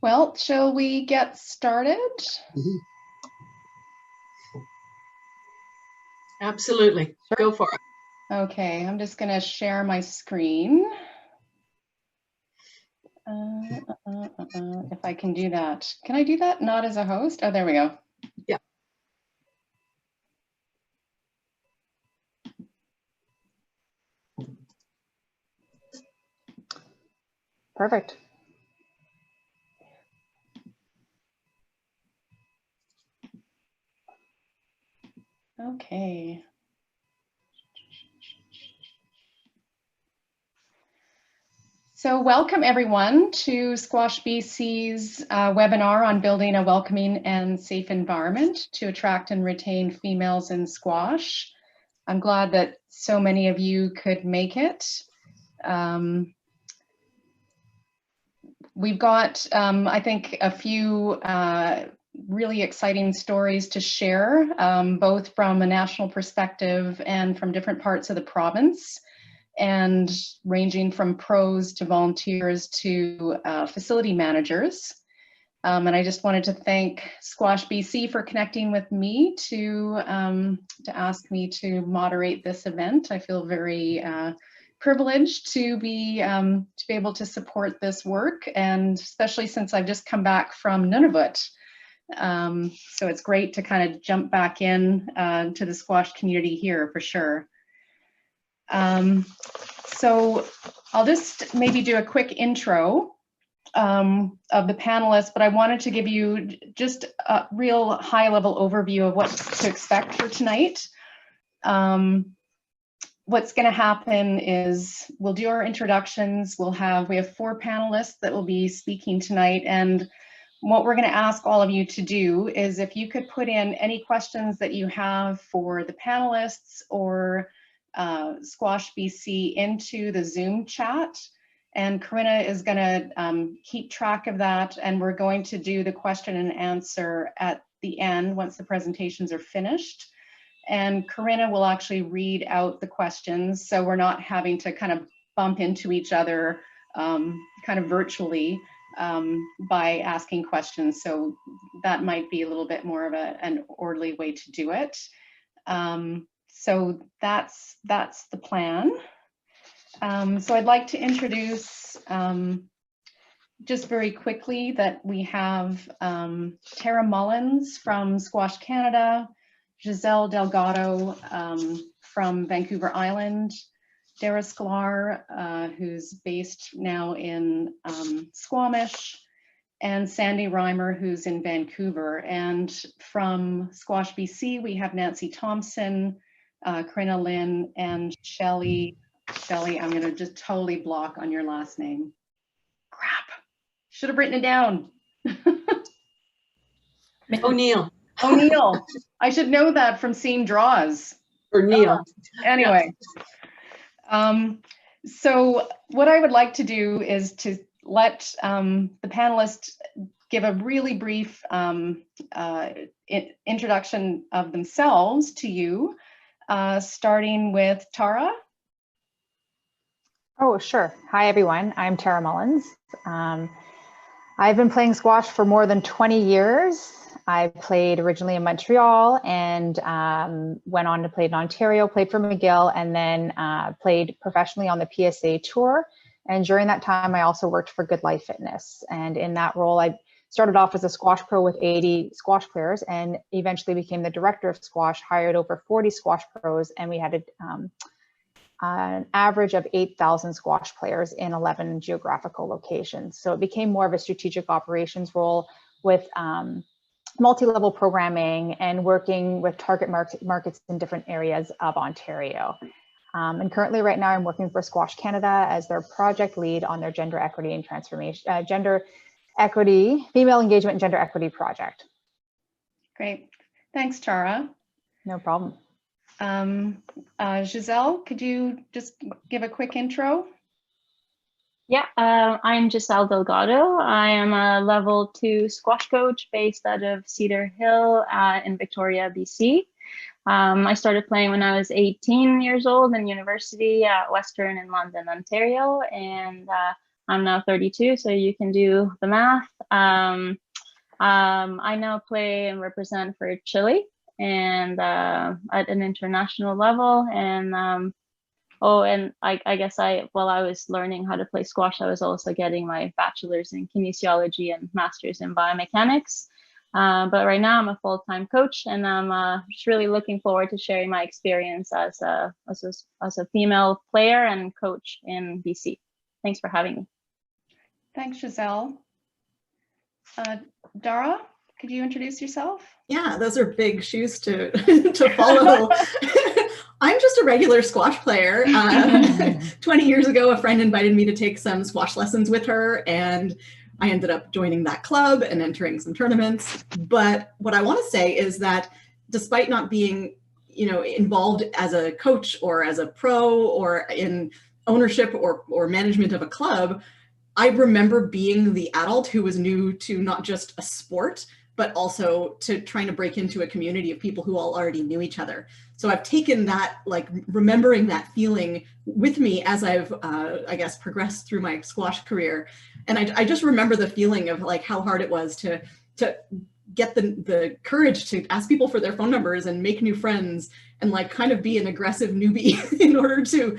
Well, shall we get started? Mhm. Absolutely. Go for it. Okay, I'm just going to share my screen. If I can do that. Can I do that? Not as a host? Oh, there we go. Yeah. Perfect. Okay. So welcome everyone to Squash BC's webinar on building a welcoming and safe environment to attract and retain females in squash. I'm glad that so many of you could make it. We've got, I think, a few really exciting stories to share, both from a national perspective and from different parts of the province, and ranging from pros to volunteers to facility managers. And I just wanted to thank Squash BC for connecting with me to ask me to moderate this event. I feel very privileged to be able to support this work, and especially since I've just come back from Nunavut. So it's great to kind of jump back in to the squash community here for sure. So I'll just maybe do a quick intro of the panelists, but I wanted to give you just a real high-level overview of what to expect for tonight. What's going to happen is we'll do our introductions. We have 4 panelists that will be speaking tonight, and what we're going to ask all of you to do is if you could put in any questions that you have for the panelists or Squash BC into the Zoom chat, and Corinna is going to keep track of that, and we're going to do the question and answer at the end once the presentations are finished. And Corinna will actually read out the questions, so we're not having to kind of bump into each other kind of virtually by asking questions. So that might be a little bit more of an orderly way to do it. So that's the plan. So I'd like to introduce just very quickly that we have Tara Mullins from Squash Canada, Giselle Delgado from Vancouver Island, Dara Sklar, who's based now in Squamish, and Sandy Reimer, who's in Vancouver. And from Squash BC, we have Nancy Thompson, Corinna Lynn, and Shelley. Shelley, I'm gonna just totally block on your last name. Crap, should have written it down. O'Neill. O'Neill. I should know that from seeing draws. Or Neil. Anyway, so what I would like to do is to let the panelists give a really brief introduction of themselves to you, starting with Tara. Oh, sure. Hi, everyone. I'm Tara Mullins. I've been playing squash for more than 20 years. I played originally in Montreal and went on to play in Ontario, played for McGill, and then played professionally on the PSA Tour. And during that time, I also worked for Good Life Fitness. And in that role, I started off as a squash pro with 80 squash players and eventually became the director of squash, hired over 40 squash pros, and we had an average of 8,000 squash players in 11 geographical locations. So it became more of a strategic operations role with multi-level programming and working with target markets in different areas of Ontario. And currently right now I'm working for Squash Canada as their project lead on their gender equity and transformation, female engagement and gender equity project. Great, thanks Tara. No problem. Giselle, could you just give a quick intro? Yeah, I'm Giselle Delgado. I am a level 2 squash coach based out of Cedar Hill in Victoria, BC. I started playing when I was 18 years old in university at Western in London, Ontario, and I'm now 32, so you can do the math. I now play and represent for Chile and at an international level. And oh, and I guess while I was learning how to play squash, I was also getting my bachelor's in kinesiology and master's in biomechanics. But right now I'm a full-time coach, and I'm just really looking forward to sharing my experience as a female player and coach in BC. Thanks for having me. Thanks, Giselle. Dara, could you introduce yourself? Yeah, those are big shoes to to follow. I'm just a regular squash player. 20 years ago, a friend invited me to take some squash lessons with her, and I ended up joining that club and entering some tournaments. But what I want to say is that despite not being, involved as a coach or as a pro or in ownership or management of a club, I remember being the adult who was new to not just a sport, but also to trying to break into a community of people who all already knew each other. So I've taken that, like remembering that feeling with me as I've, I guess, progressed through my squash career. And I just remember the feeling of like how hard it was to get the courage to ask people for their phone numbers and make new friends and like kind of be an aggressive newbie in order to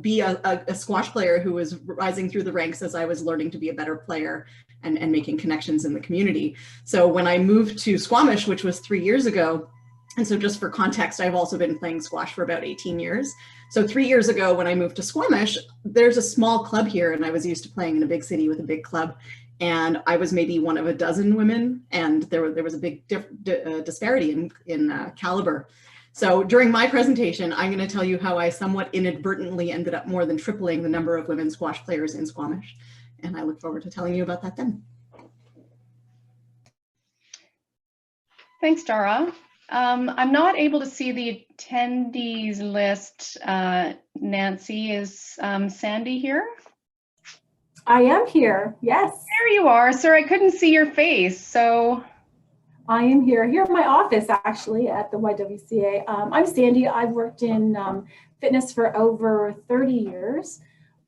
be a squash player who was rising through the ranks as I was learning to be a better player and making connections in the community. So when I moved to Squamish, which was 3 years ago, and so just for context, I've also been playing squash for about 18 years. So 3 years ago, when I moved to Squamish, there's a small club here, and I was used to playing in a big city with a big club. And I was maybe one of a dozen women, and there was a big disparity in caliber. So during my presentation, I'm going to tell you how I somewhat inadvertently ended up more than tripling the number of women squash players in Squamish. And I look forward to telling you about that then. Thanks, Dara. I'm not able to see the attendees list. Nancy, is Sandy here? I am here, yes. There you are. Sorry, I couldn't see your face, so. I am here in my office, actually, at the YWCA. I'm Sandy. I've worked in fitness for over 30 years.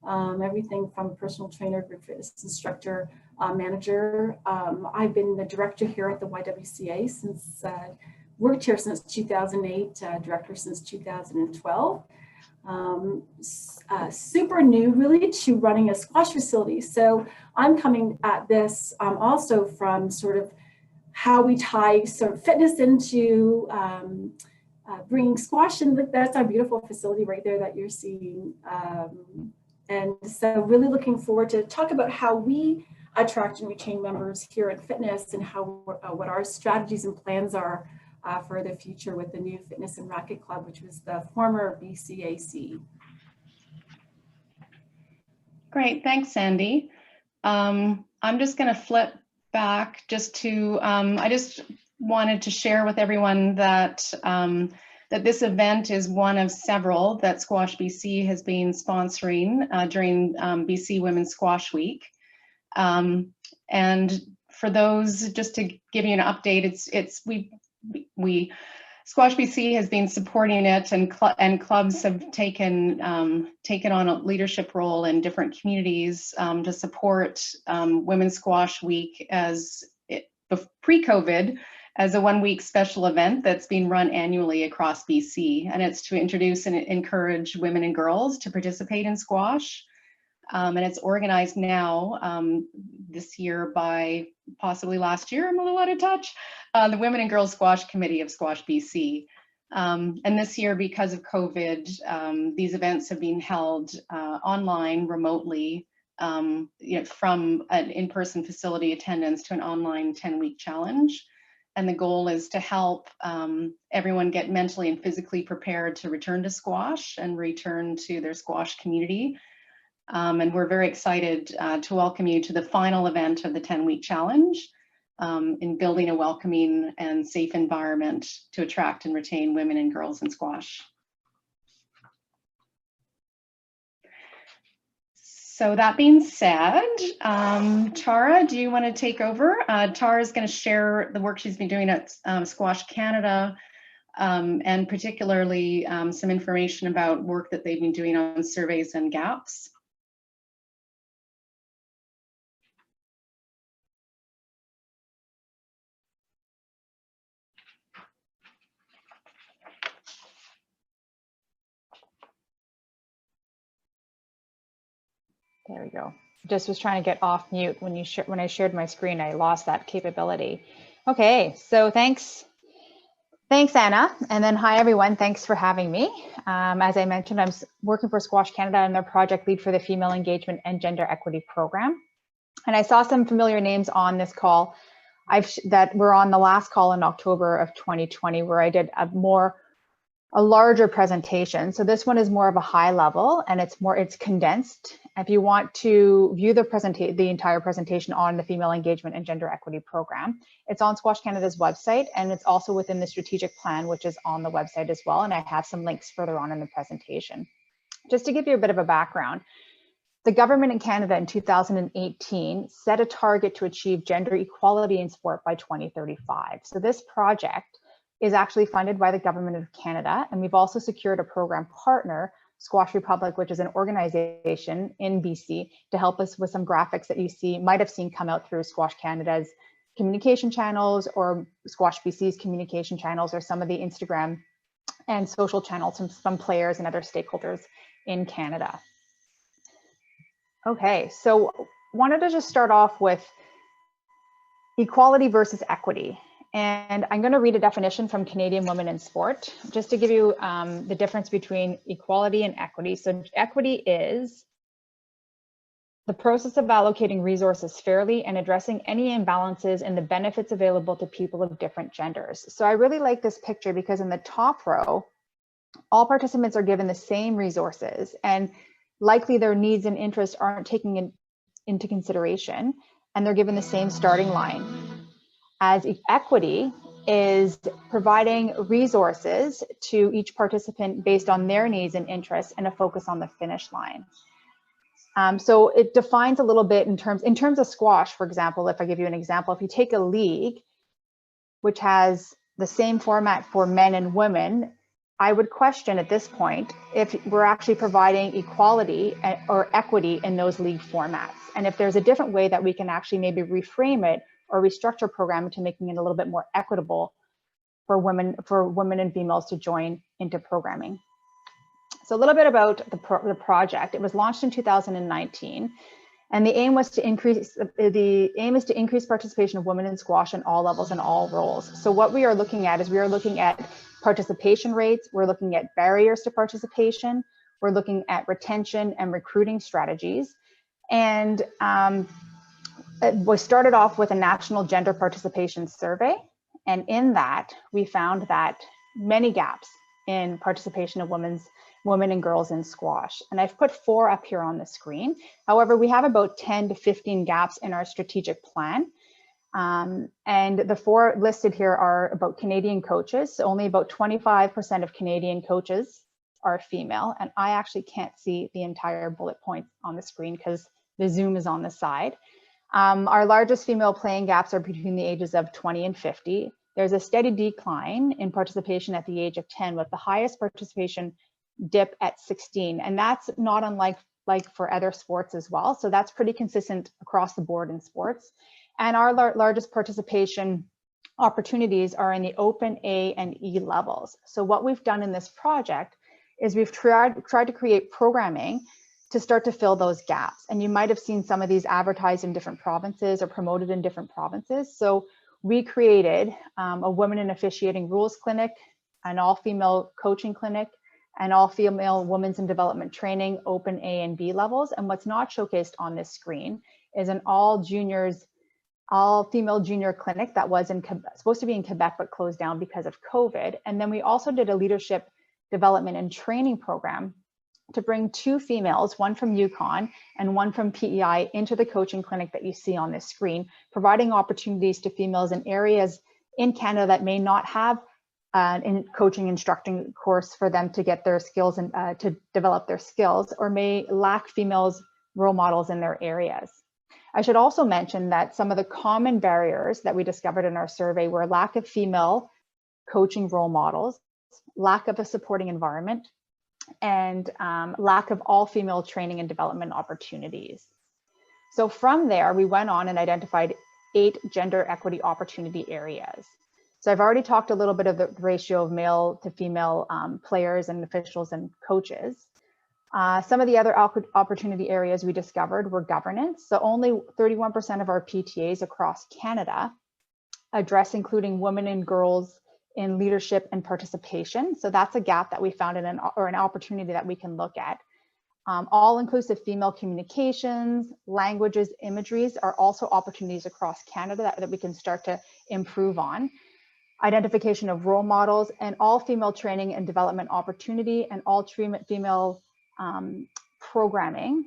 Everything from personal trainer, group fitness instructor, manager. I've been the director here at the YWCA since, worked here since 2008, director since 2012. Super new really to running a squash facility. So I'm coming at this also from sort of how we tie sort of fitness into bringing squash in. That's our beautiful facility right there that you're seeing. And so really looking forward to talk about how we attract and retain members here at fitness and how what our strategies and plans are for the future with the new Fitness and Racket Club, which was the former BCAC. Great, thanks, Sandy. I'm just going to flip back just to, I just wanted to share with everyone that that this event is one of several that Squash BC has been sponsoring during BC Women's Squash Week. And for those, just to give you an update, Squash BC has been supporting it, and clubs have taken on a leadership role in different communities to support Women's Squash Week as pre-COVID as a one-week special event that's being run annually across BC, and it's to introduce and encourage women and girls to participate in squash. And it's organized now this year by, possibly last year, I'm a little out of touch, the Women and Girls Squash Committee of Squash BC. And this year, because of COVID, these events have been held online, remotely, from an in-person facility attendance to an online 10-week challenge. And the goal is to help everyone get mentally and physically prepared to return to squash and return to their squash community. And we're very excited to welcome you to the final event of the 10-week challenge in building a welcoming and safe environment to attract and retain women and girls in squash. So that being said, Tara, do you want to take over? Tara is going to share the work she's been doing at Squash Canada, and particularly some information about work that they've been doing on surveys and gaps. There we go. Just was trying to get off mute when I shared my screen. I lost that capability. Okay, so thanks Anna, and then hi everyone. Thanks for having me. As I mentioned, I'm working for Squash Canada and their project lead for the Female Engagement and Gender Equity Program. And I saw some familiar names on this call that were on the last call in October of 2020, where I did a larger presentation. So this one is more of a high level, and it's condensed. If you want to view the entire presentation on the Female Engagement and Gender Equity Program, it's on Squash Canada's website, and it's also within the strategic plan, which is on the website as well. And I have some links further on in the presentation. Just to give you a bit of a background, the government in Canada in 2018 set a target to achieve gender equality in sport by 2035. So this project is actually funded by the government of Canada. And we've also secured a program partner, Squash Republic, which is an organization in BC, to help us with some graphics that you might have seen come out through Squash Canada's communication channels or Squash BC's communication channels, or some of the Instagram and social channels from some players and other stakeholders in Canada. Okay, so wanted to just start off with equality versus equity. And I'm going to read a definition from Canadian Women in Sport, just to give you the difference between equality and equity. So equity is the process of allocating resources fairly and addressing any imbalances in the benefits available to people of different genders. So I really like this picture because in the top row, all participants are given the same resources, and likely their needs and interests aren't taken into consideration, and they're given the same starting line. As equity is providing resources to each participant based on their needs and interests, and a focus on the finish line. So it defines a little bit in terms of squash, for example. If I give you an example, if you take a league which has the same format for men and women, I would question at this point if we're actually providing equality or equity in those league formats, and if there's a different way that we can actually maybe reframe it or restructure programming to making it a little bit more equitable for women and females to join into programming. So a little bit about the project. It was launched in 2019, and the aim is to increase participation of women in squash in all levels and all roles. So what we are looking at is participation rates, we're looking at barriers to participation, we're looking at retention and recruiting strategies. And we started off with a national gender participation survey. And in that, we found that many gaps in participation of women and girls in squash. And I've put 4 up here on the screen. However, we have about 10 to 15 gaps in our strategic plan. And the 4 listed here are about Canadian coaches. So only about 25% of Canadian coaches are female. And I actually can't see the entire bullet points on the screen because the Zoom is on the side. Our largest female playing gaps are between the ages of 20 and 50. There's a steady decline in participation at the age of 10, with the highest participation dip at 16. And that's not unlike for other sports as well. So that's pretty consistent across the board in sports. And our largest participation opportunities are in the open A and E levels. So what we've done in this project is we've tried to create programming to start to fill those gaps. And you might have seen some of these advertised in different provinces or promoted in different provinces. So we created a women in officiating rules clinic, an all-female coaching clinic, and all-female women's in development training, open A and B levels. And what's not showcased on this screen is an all-female junior clinic that was supposed to be in Quebec, but closed down because of COVID. And then we also did a leadership development and training program to bring 2 females, one from Yukon and one from PEI, into the coaching clinic that you see on this screen, providing opportunities to females in areas in Canada that may not have in coaching instructing course for them to get their skills and to develop their skills, or may lack females role models in their areas. I should also mention that some of the common barriers that we discovered in our survey were lack of female coaching role models, lack of a supporting environment, and lack of all-female training and development opportunities. So from there, we went on and identified 8 gender equity opportunity areas. So I've already talked a little bit of the ratio of male to female players and officials and coaches. Some of the other opportunity areas we discovered were governance. So only 31% of our PTAs across Canada address including women and girls in leadership and participation. So that's a gap that we found in an opportunity that we can look at. All-inclusive female communications, languages, imageries are also opportunities across Canada that we can start to improve on. Identification of role models and all female training and development opportunity and all female programming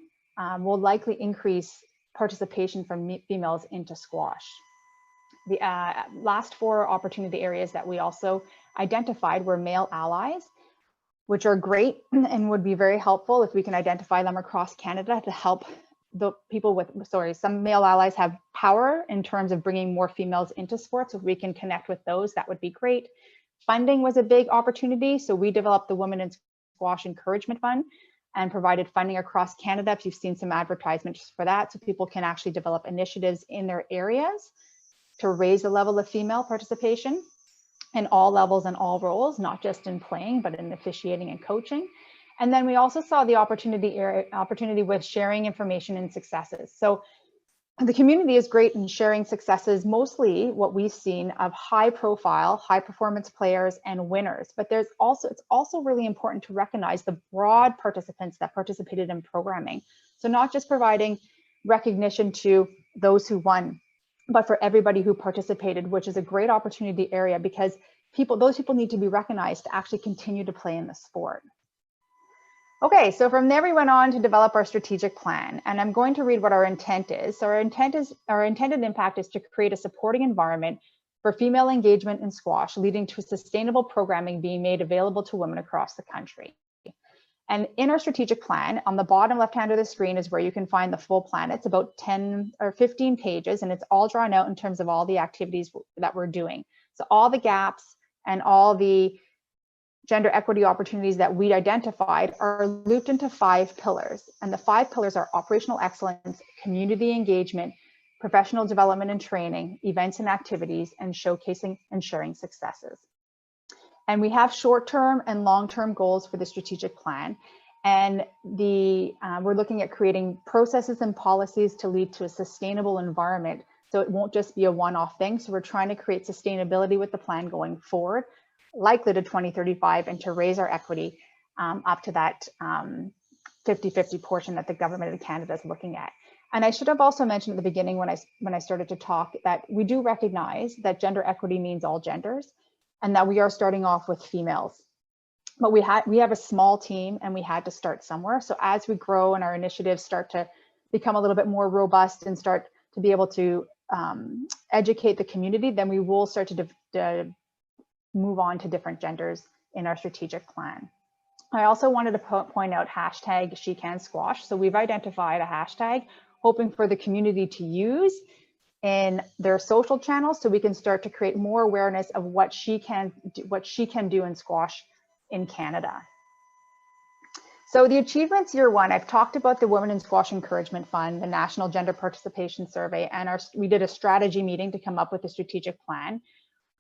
will likely increase participation from females into squash. The last 4 opportunity areas that we also identified were male allies, which are great and would be very helpful if we can identify them across Canada to help the people with, some male allies have power in terms of bringing more females into sports. If we can connect with those, that would be great. Funding was a big opportunity. So we developed the Women in Squash Encouragement Fund and provided funding across Canada. If you've seen some advertisements for that, so people can actually develop initiatives in their areas to raise the level of female participation in all levels and all roles, not just in playing, but in officiating and coaching. And then we also saw the opportunity with sharing information and successes. So the community is great in sharing successes, mostly what we've seen of high profile, high performance players and winners. But it's also really important to recognize the broad participants that participated in programming. So not just providing recognition to those who won, but for everybody who participated, which is a great opportunity area because those people need to be recognized to actually continue to play in the sport. Okay, so from there we went on to develop our strategic plan, and I'm going to read what our intent is. So our intended impact is to create a supporting environment for female engagement in squash, leading to sustainable programming being made available to women across the country. And in our strategic plan, on the bottom left-hand of the screen is where you can find the full plan. It's about 10 or 15 pages, and it's all drawn out in terms of all the activities that we're doing. So all the gaps and all the gender equity opportunities that we identified are looped into 5 pillars. And the 5 pillars are operational excellence, community engagement, professional development and training, events and activities, and showcasing and sharing successes. And we have short-term and long-term goals for the strategic plan. And we're looking at creating processes and policies to lead to a sustainable environment. So it won't just be a one-off thing. So we're trying to create sustainability with the plan going forward, likely to 2035, and to raise our equity up to that 50-50 portion that the government of Canada is looking at. And I should have also mentioned at the beginning when I started to talk that we do recognize that gender equity means all genders, and that we are starting off with females. But we have a small team and we had to start somewhere. So as we grow and our initiatives start to become a little bit more robust and start to be able to educate the community, then we will start to move on to different genders in our strategic plan. I also wanted to point out hashtag #SheCanSquash. So we've identified a hashtag hoping for the community to use in their social channels so we can start to create more awareness of what she can do in squash in Canada. So the achievements year 1, I've talked about the Women in Squash Encouragement Fund, the National Gender Participation Survey, and we did a strategy meeting to come up with a strategic plan.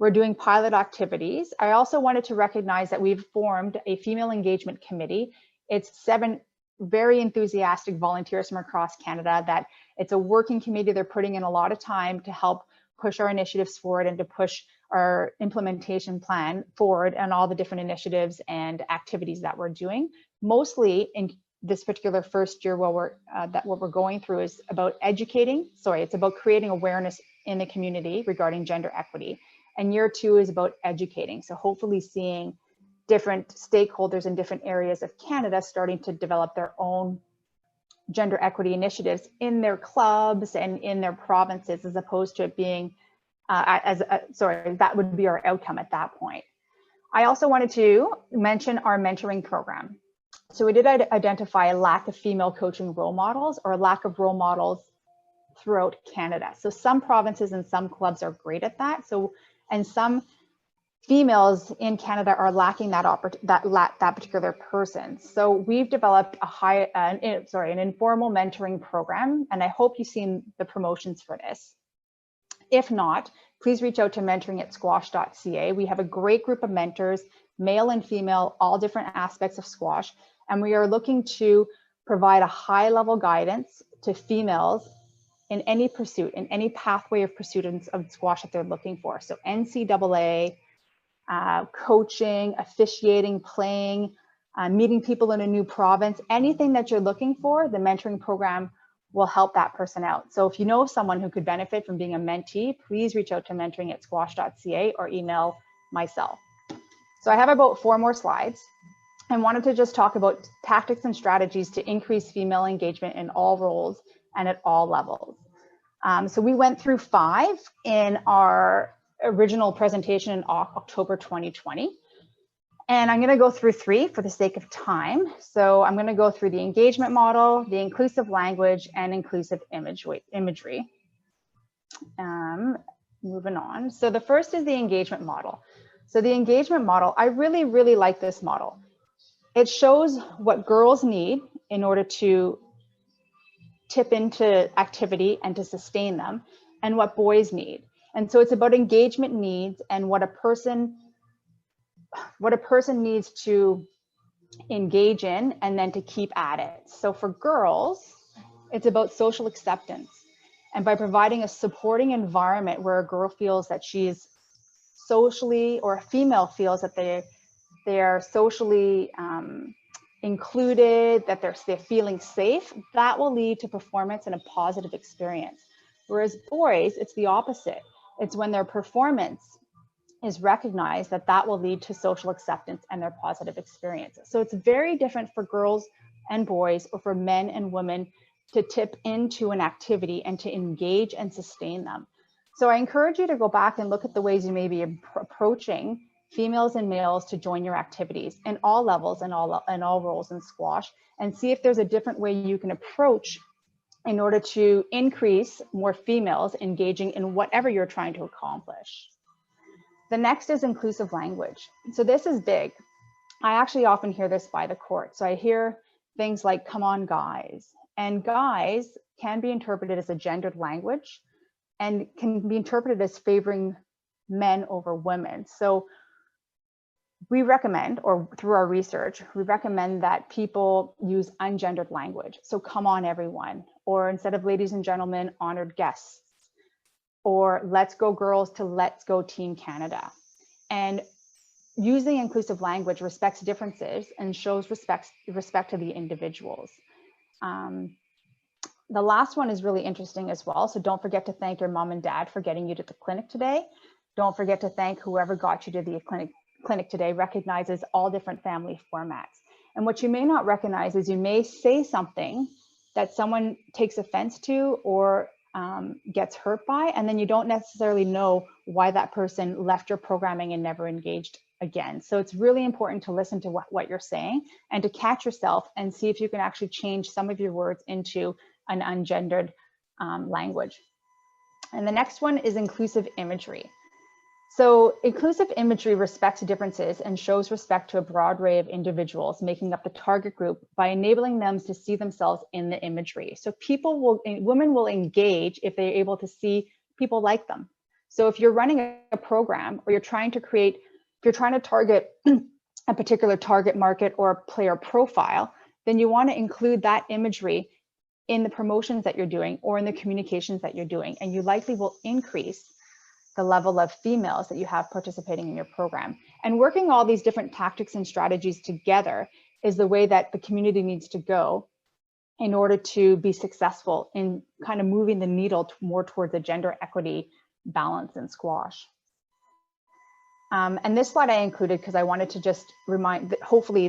We're doing pilot activities. I also wanted to recognize that we've formed a female engagement committee. It's 7 very enthusiastic volunteers from across Canada. That it's a working committee. They're putting in a lot of time to help push our initiatives forward and to push our implementation plan forward and all the different initiatives and activities that we're doing. Mostly in this particular first year, what we're going through is about it's about creating awareness in the community regarding gender equity. And year 2 is about educating. So hopefully seeing different stakeholders in different areas of Canada starting to develop their own gender equity initiatives in their clubs and in their provinces, as opposed to it being, that would be our outcome at that point. I also wanted to mention our mentoring program. So we did identify a lack of female coaching role models or a lack of role models throughout Canada. So some provinces and some clubs are great at that. And some females in Canada are lacking that particular person. So we've developed an informal mentoring program, and I hope you've seen the promotions for this. If not, please reach out to mentoring@squash.ca. We have a great group of mentors, male and female, all different aspects of squash, And we are looking to provide a high level guidance to females in any pursuit, in any pathway of pursuit of squash that they're looking for. So NCAA, coaching, officiating, playing, meeting people in a new province, anything that you're looking for, the mentoring program will help that person out. So if you know someone who could benefit from being a mentee, please reach out to mentoring@squash.ca or email myself. So I have about 4 more slides. I wanted to just talk about tactics and strategies to increase female engagement in all roles and at all levels. So we went through 5 in our original presentation in October 2020. And I'm going to go through 3 for the sake of time. So I'm going to go through the engagement model, the inclusive language, and inclusive imagery. Moving on. So the first is the engagement model. So the engagement model, I really, really like this model. It shows what girls need in order to tip into activity and to sustain them, and what boys need. And so it's about engagement needs and what a person needs to engage in and then to keep at it. So for girls, it's about social acceptance. And by providing a supporting environment where a girl feels that she is socially, or a female feels that they are socially included, that they're feeling safe, that will lead to performance and a positive experience. Whereas boys, it's the opposite. It's when their performance is recognized that will lead to social acceptance and their positive experiences. So it's very different for girls and boys, or for men and women, to tip into an activity and to engage and sustain them. So I encourage you to go back and look at the ways you may be approaching females and males to join your activities in all levels and all roles in squash, and see if there's a different way you can approach in order to increase more females engaging in whatever you're trying to accomplish. The next is inclusive language. So this is big. I actually often hear this by the court. So I hear things like, come on guys, and guys can be interpreted as a gendered language and can be interpreted as favoring men over women. So we recommend, or through our research, we recommend that people use ungendered language. So come on everyone, or instead of ladies and gentlemen, honored guests, or let's go girls to let's go Team Canada. And using inclusive language respects differences and shows respect to the individuals. The last one is really interesting as well. So don't forget to thank your mom and dad for getting you to the clinic today. Don't forget to thank whoever got you to the clinic today. Recognizes all different family formats. And what you may not recognize is you may say something that someone takes offense to or gets hurt by, and then you don't necessarily know why that person left your programming and never engaged again. So it's really important to listen to what you're saying and to catch yourself and see if you can actually change some of your words into an ungendered language. And the next one is inclusive imagery. So inclusive imagery respects differences and shows respect to a broad array of individuals making up the target group by enabling them to see themselves in the imagery. So women will engage if they're able to see people like them. So if you're running a program, or you're trying to target a particular target market or player profile, then you want to include that imagery in the promotions that you're doing or in the communications that you're doing, and you likely will increase the level of females that you have participating in your program. And working all these different tactics and strategies together is the way that the community needs to go in order to be successful in kind of moving the needle more towards a gender equity balance in squash. And this slide I included because I wanted to just remind that hopefully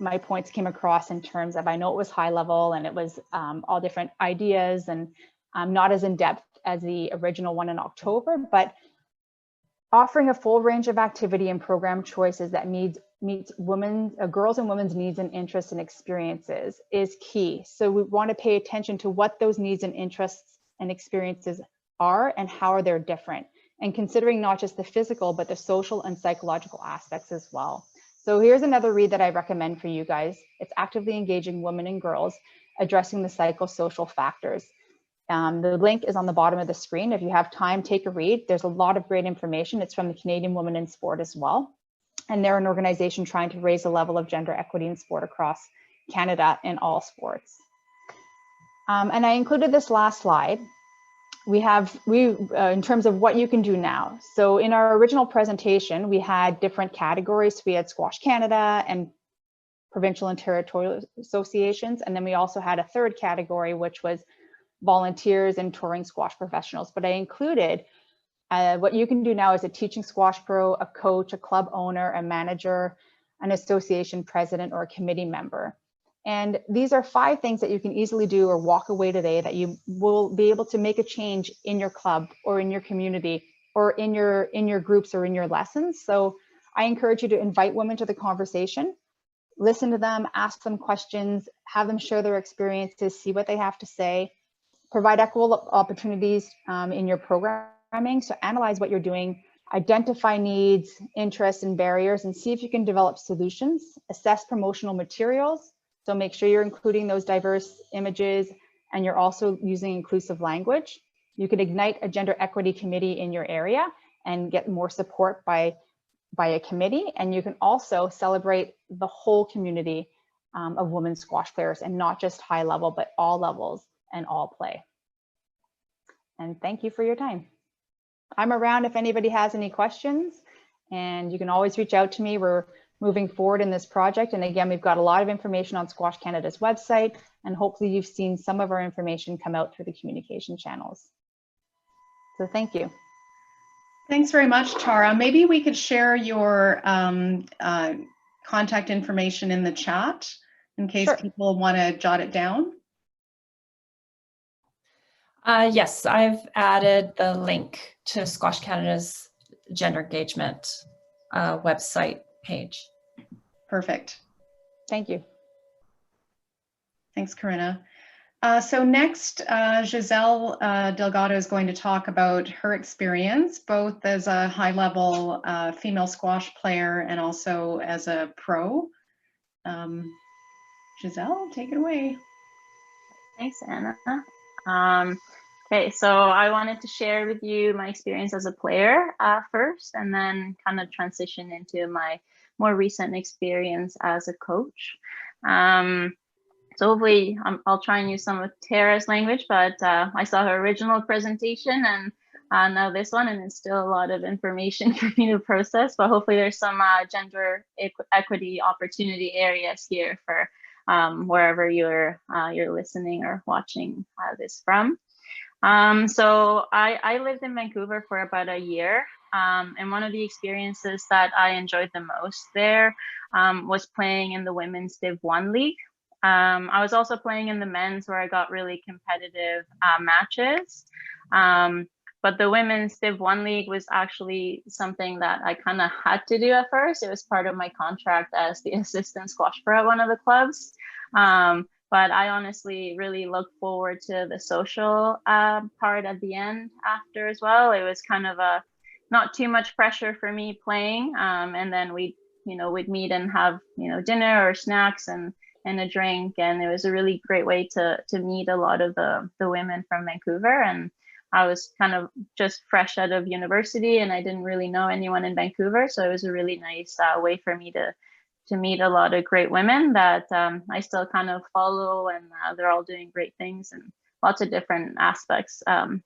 my points came across in terms of, I know it was high level and it was all different ideas and not as in depth as the original one in October, but offering a full range of activity and program choices that meets girls and women's needs and interests and experiences is key. So we want to pay attention to what those needs and interests and experiences are and how they're different, and considering not just the physical, but the social and psychological aspects as well. So here's another read that I recommend for you guys. It's Actively Engaging Women and Girls, Addressing the Psychosocial Factors. The link is on the bottom of the screen. If you have time, take a read. There's a lot of great information. It's from the Canadian Women in Sport as well. And they're an organization trying to raise the level of gender equity in sport across Canada in all sports. And I included this last slide. In terms of what you can do now. So in our original presentation, we had different categories. We had Squash Canada and provincial and territorial associations. And then we also had a third category, which was volunteers and touring squash professionals. But I included what you can do now as a teaching squash pro, a coach, a club owner, a manager, an association president, or a committee member. And these are 5 things that you can easily do or walk away today that you will be able to make a change in your club or in your community or in your groups or in your lessons. So I encourage you to invite women to the conversation, listen to them, ask them questions, have them share their experiences, see what they have to say, provide equal opportunities in your programming. So analyze what you're doing, identify needs, interests, and barriers, and see if you can develop solutions, assess promotional materials. So make sure you're including those diverse images and you're also using inclusive language. You can ignite a gender equity committee in your area and get more support by a committee. And you can also celebrate the whole community of women squash players, and not just high level, but all levels and all play. And thank you for your time. I'm around if anybody has any questions, and you can always reach out to me. We're moving forward in this project. And again, we've got a lot of information on Squash Canada's website, and hopefully you've seen some of our information come out through the communication channels. So thank you. Thanks very much, Tara. Maybe we could share your contact information in the chat in case Sure. people want to jot it down. Yes, I've added the link to Squash Canada's gender engagement website page. Perfect. Thank you. Thanks, Corinna. So next, Giselle Delgado is going to talk about her experience, both as a high-level female squash player and also as a pro. Giselle, take it away. Thanks, Anna. Okay, so I wanted to share with you my experience as a player first, and then kind of transition into my more recent experience as a coach. So hopefully I'll try and use some of Tara's language, but I saw her original presentation and now this one, and it's still a lot of information for me to process, but hopefully there's some gender equity opportunity areas here for wherever you're listening or watching this from. So I lived in Vancouver for about a year, and one of the experiences that I enjoyed the most there was playing in the women's Div 1 league. I was also playing in the men's, where I got really competitive matches. But the women's Div 1 league was actually something that I kind of had to do at first. It was part of my contract as the assistant squash pro at one of the clubs. But I honestly really look forward to the social part at the end after as well. It was kind of not too much pressure for me playing. And then we'd meet and have, dinner or snacks and a drink. And it was a really great way to meet a lot of the women from Vancouver. And I was kind of just fresh out of university and I didn't really know anyone in Vancouver. So it was a really nice way for me to meet a lot of great women that I still kind of follow, and they're all doing great things and lots of different aspects, so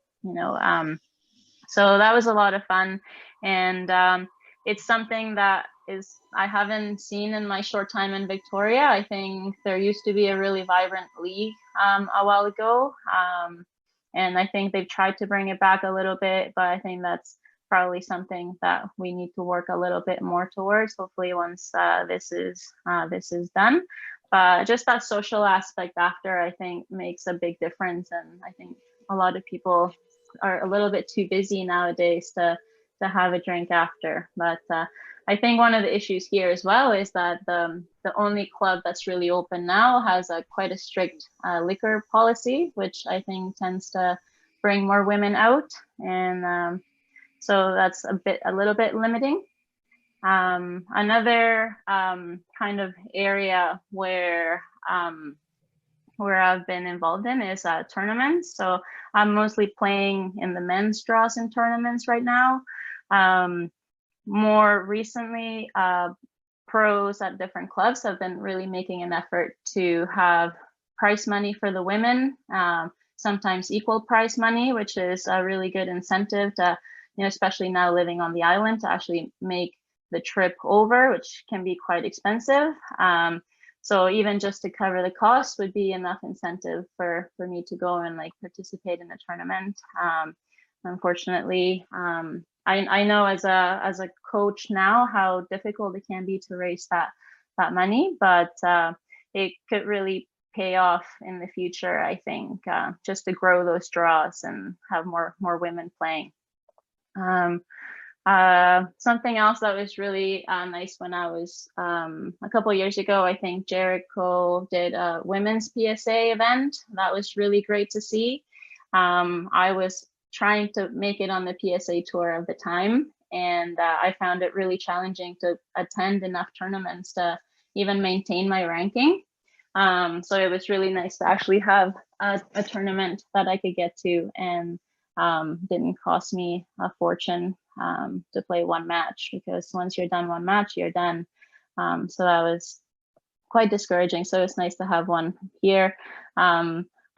that was a lot of fun. And it's something that I haven't seen in my short time in Victoria. I think there used to be a really vibrant league a while ago. And I think they've tried to bring it back a little bit, but I think that's probably something that we need to work a little bit more towards, hopefully once this is done. Just that social aspect after, I think, makes a big difference. And I think a lot of people are a little bit too busy nowadays to have a drink after. But I think one of the issues here as well is that the only club that's really open now has quite a strict liquor policy, which I think tends to bring more women out. And so that's a little bit limiting. Another kind of area where I've been involved in is tournaments. So I'm mostly playing in the men's draws and tournaments right now. More recently, pros at different clubs have been really making an effort to have prize money for the women, sometimes equal prize money, which is a really good incentive to, especially now living on the island, to actually make the trip over, which can be quite expensive. So even just to cover the cost would be enough incentive for me to go and like participate in the tournament. Unfortunately, I know as a coach now how difficult it can be to raise that money, but it could really pay off in the future, I think, just to grow those draws and have more women playing. Something else that was really nice when I was a couple of years ago, I think Jericho did a women's PSA event. That was really great to see. I was trying to make it on the PSA tour at the time, and I found it really challenging to attend enough tournaments to even maintain my ranking. So it was really nice to actually have a tournament that I could get to, and didn't cost me a fortune to play one match, because once you're done one match, you're done. So that was quite discouraging. So it's nice to have one here.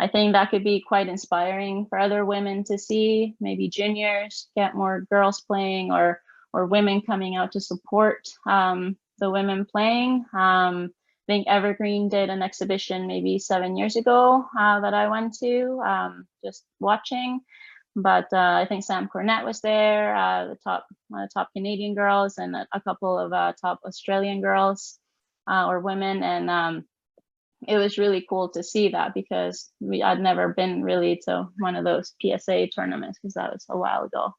I think that could be quite inspiring for other women to see, maybe juniors get more girls playing, or women coming out to support the women playing. I think Evergreen did an exhibition maybe 7 years ago that I went to, just watching. But I think Sam Cornett was there, one of the top Canadian girls, and a couple of top Australian girls or women. And it was really cool to see that, because I'd never been really to one of those PSA tournaments, because that was a while ago.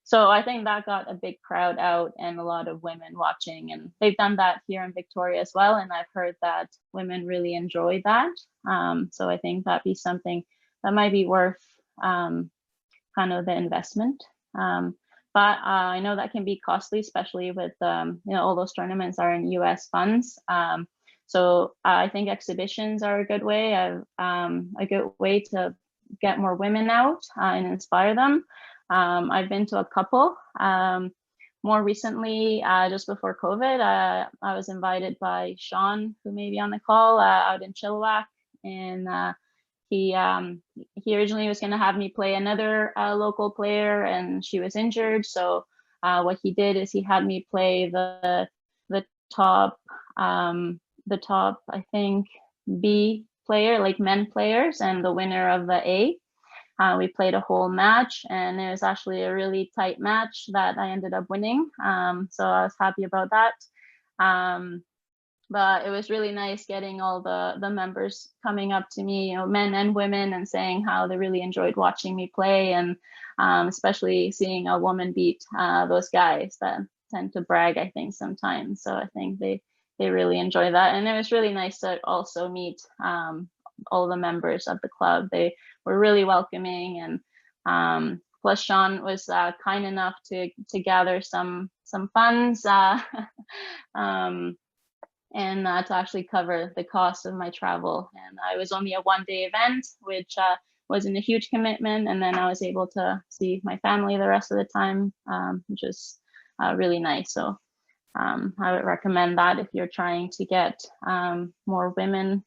So I think that got a big crowd out and a lot of women watching, and they've done that here in Victoria as well. And I've heard that women really enjoy that. So I think that'd be something that might be worth kind of the investment. But I know that can be costly, especially with, all those tournaments are in US funds. So I think exhibitions are a good way to get more women out and inspire them. I've been to a couple. More recently, just before COVID, I was invited by Sean, who may be on the call, out in Chilliwack, and he originally was going to have me play another local player, and she was injured. So what he did is he had me play the top, I think, B player, like men players, and the winner of the A. We played a whole match, and it was actually a really tight match that I ended up winning. So I was happy about that. But it was really nice getting all the members coming up to me, men and women, and saying how they really enjoyed watching me play, and especially seeing a woman beat those guys that tend to brag, I think, sometimes. So I think they really enjoy that. And it was really nice to also meet all the members of the club. They were really welcoming, and plus Sean was kind enough to gather some funds and to actually cover the cost of my travel. And I was only a one-day event, which wasn't a huge commitment. And then I was able to see my family the rest of the time, which was really nice. So I would recommend that if you're trying to get more women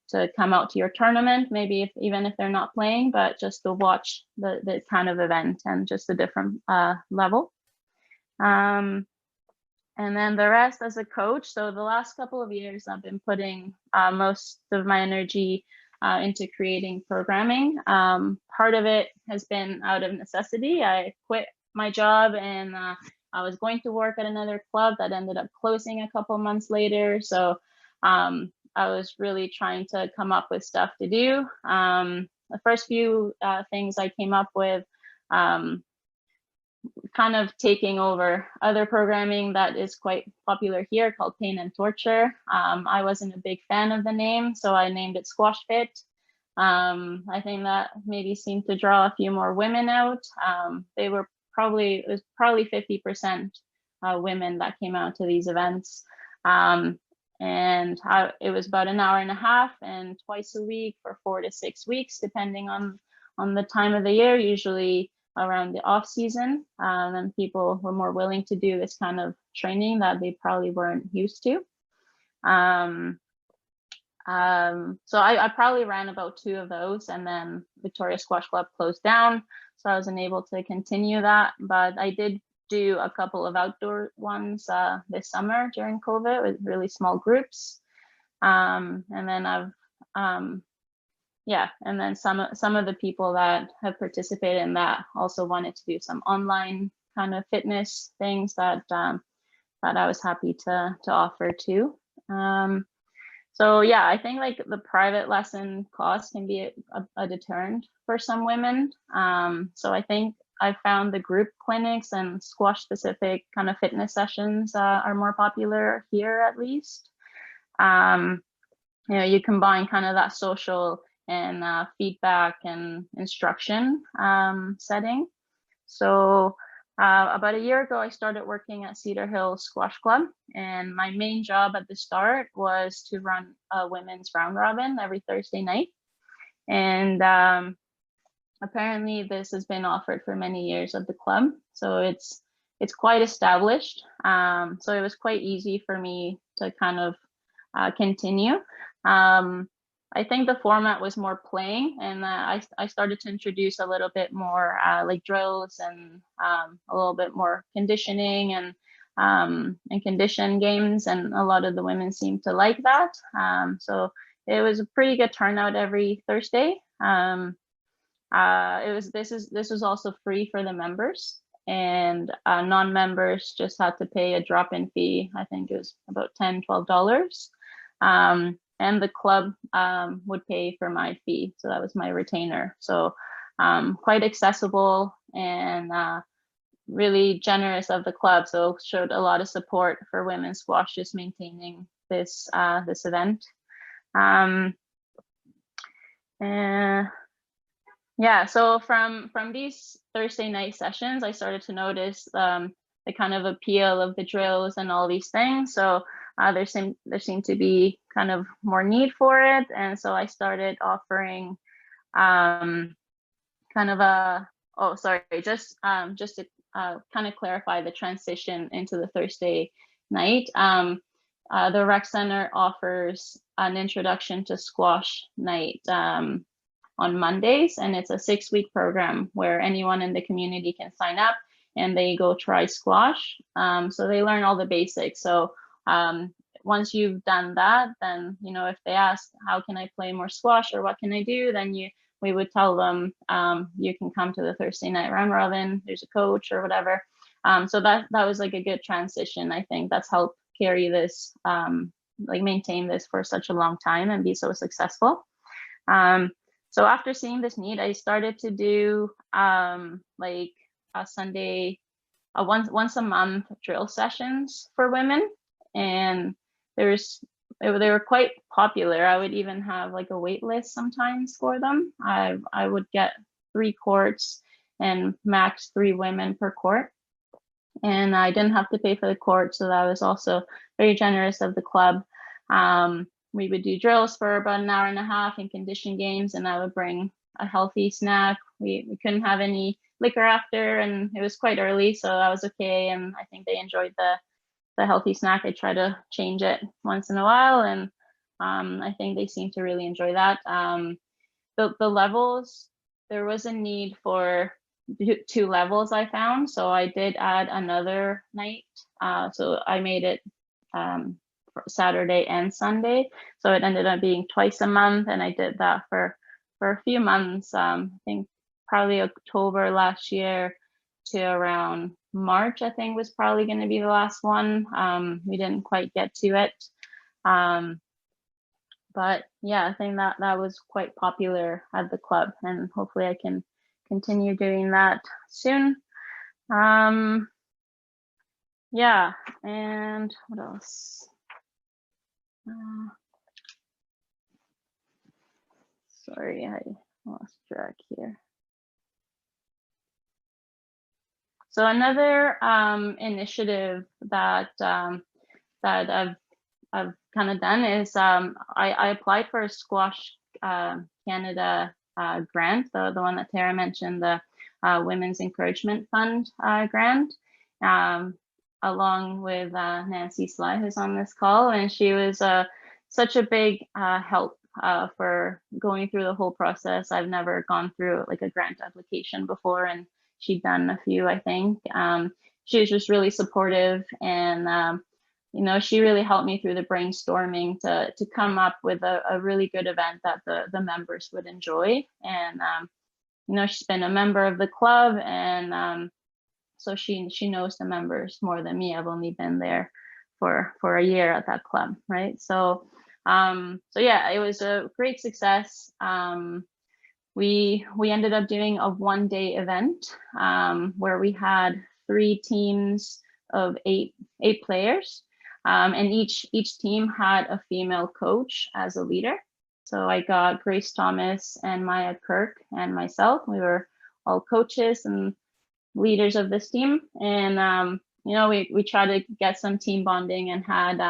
to come out to your tournament, maybe even if they're not playing, but just to watch the kind of event and just a different level. And then the rest as a coach. So the last couple of years, I've been putting most of my energy into creating programming. Part of it has been out of necessity. I quit my job, and I was going to work at another club that ended up closing a couple months later. So I was really trying to come up with stuff to do. The first few things I came up with, kind of taking over other programming that is quite popular here called Pain and Torture. I wasn't a big fan of the name, so I named it Squash Fit. I think that maybe seemed to draw a few more women out. It was probably 50% women that came out to these events. And it was about an hour and a half, and twice a week for 4 to 6 weeks, depending on the time of the year. Usually around the off season, and people were more willing to do this kind of training that they probably weren't used to. So I probably ran about 2 of those, and then Victoria Squash Club closed down, so I wasn't able to continue that. But I did do a couple of outdoor ones this summer during COVID with really small groups. And then and then some of the people that have participated in that also wanted to do some online kind of fitness things that that I was happy to offer too. So yeah, I think like the private lesson cost can be a deterrent for some women. So I think I found the group clinics and squash specific kind of fitness sessions are more popular here, at least. You know, you combine kind of that social and feedback and instruction setting. So about a year ago, I started working at Cedar Hill Squash Club, and my main job at the start was to run a women's round robin every Thursday night. And apparently this has been offered for many years at the club, so it's quite established. So it was quite easy for me to kind of continue. I think the format was more playing, and I started to introduce a little bit more like drills and a little bit more conditioning and condition games, and a lot of the women seemed to like that. So it was a pretty good turnout every Thursday. This was also free for the members, and non-members just had to pay a drop-in fee. I think it was about $10-12. And the club would pay for my fee, so that was my retainer. So quite accessible and really generous of the club. So showed a lot of support for women's squash, just maintaining this this event. Yeah, so from these Thursday night sessions, I started to notice the kind of appeal of the drills and all these things. So there seemed to be kind of more need for it, and so I started offering kind of a just to kind of clarify the transition into the Thursday night. The rec center offers an introduction to squash night on Mondays, and it's a 6-week program where anyone in the community can sign up and they go try squash. So they learn all the basics. So once you've done that, then, you know, if they ask, how can I play more squash or what can I do? Then we would tell them, you can come to the Thursday night round robin, there's a coach or whatever. So that was like a good transition. I think that's helped carry this, like maintain this for such a long time and be so successful. So after seeing this need, I started to do like a Sunday, once a month drill sessions for women, and they were quite popular. I would even have like a wait list sometimes for them. I would get 3 courts and max 3 women per court, and I didn't have to pay for the court, so that was also very generous of the club. We would do drills for about an hour and a half and condition games, and I would bring a healthy snack. We couldn't have any liquor after, and it was quite early, so that was okay. And I think they enjoyed the healthy snack. I try to change it once in a while, and I think they seem to really enjoy that. The levels, there was a need for 2 levels, I found, so I did add another night. So I made it Saturday and Sunday, so it ended up being twice a month, and I did that for a few months. I think probably October last year to around March, I think was probably going to be the last one. We didn't quite get to it, but yeah, I think that was quite popular at the club, and hopefully I can continue doing that soon. Yeah, and what else? Sorry, I lost track here. So another initiative that that I've kind of done is I applied for a Squash Canada grant, the one that Tara mentioned, the Women's Encouragement Fund grant, along with Nancy Sly, who's on this call. And she was such a big help for going through the whole process. I've never gone through like a grant application before, and she'd done a few, I think. She was just really supportive, and you know, she really helped me through the brainstorming to come up with a really good event that the members would enjoy. And you know, she's been a member of the club, and so she knows the members more than me. I've only been there for a year at that club, right? So so yeah, it was a great success. We ended up doing a one-day event where we had 3 teams of eight players, and each team had a female coach as a leader. So I got Grace Thomas and Maya Kirk and myself. We were all coaches and leaders of this team, and you know, we tried to get some team bonding and had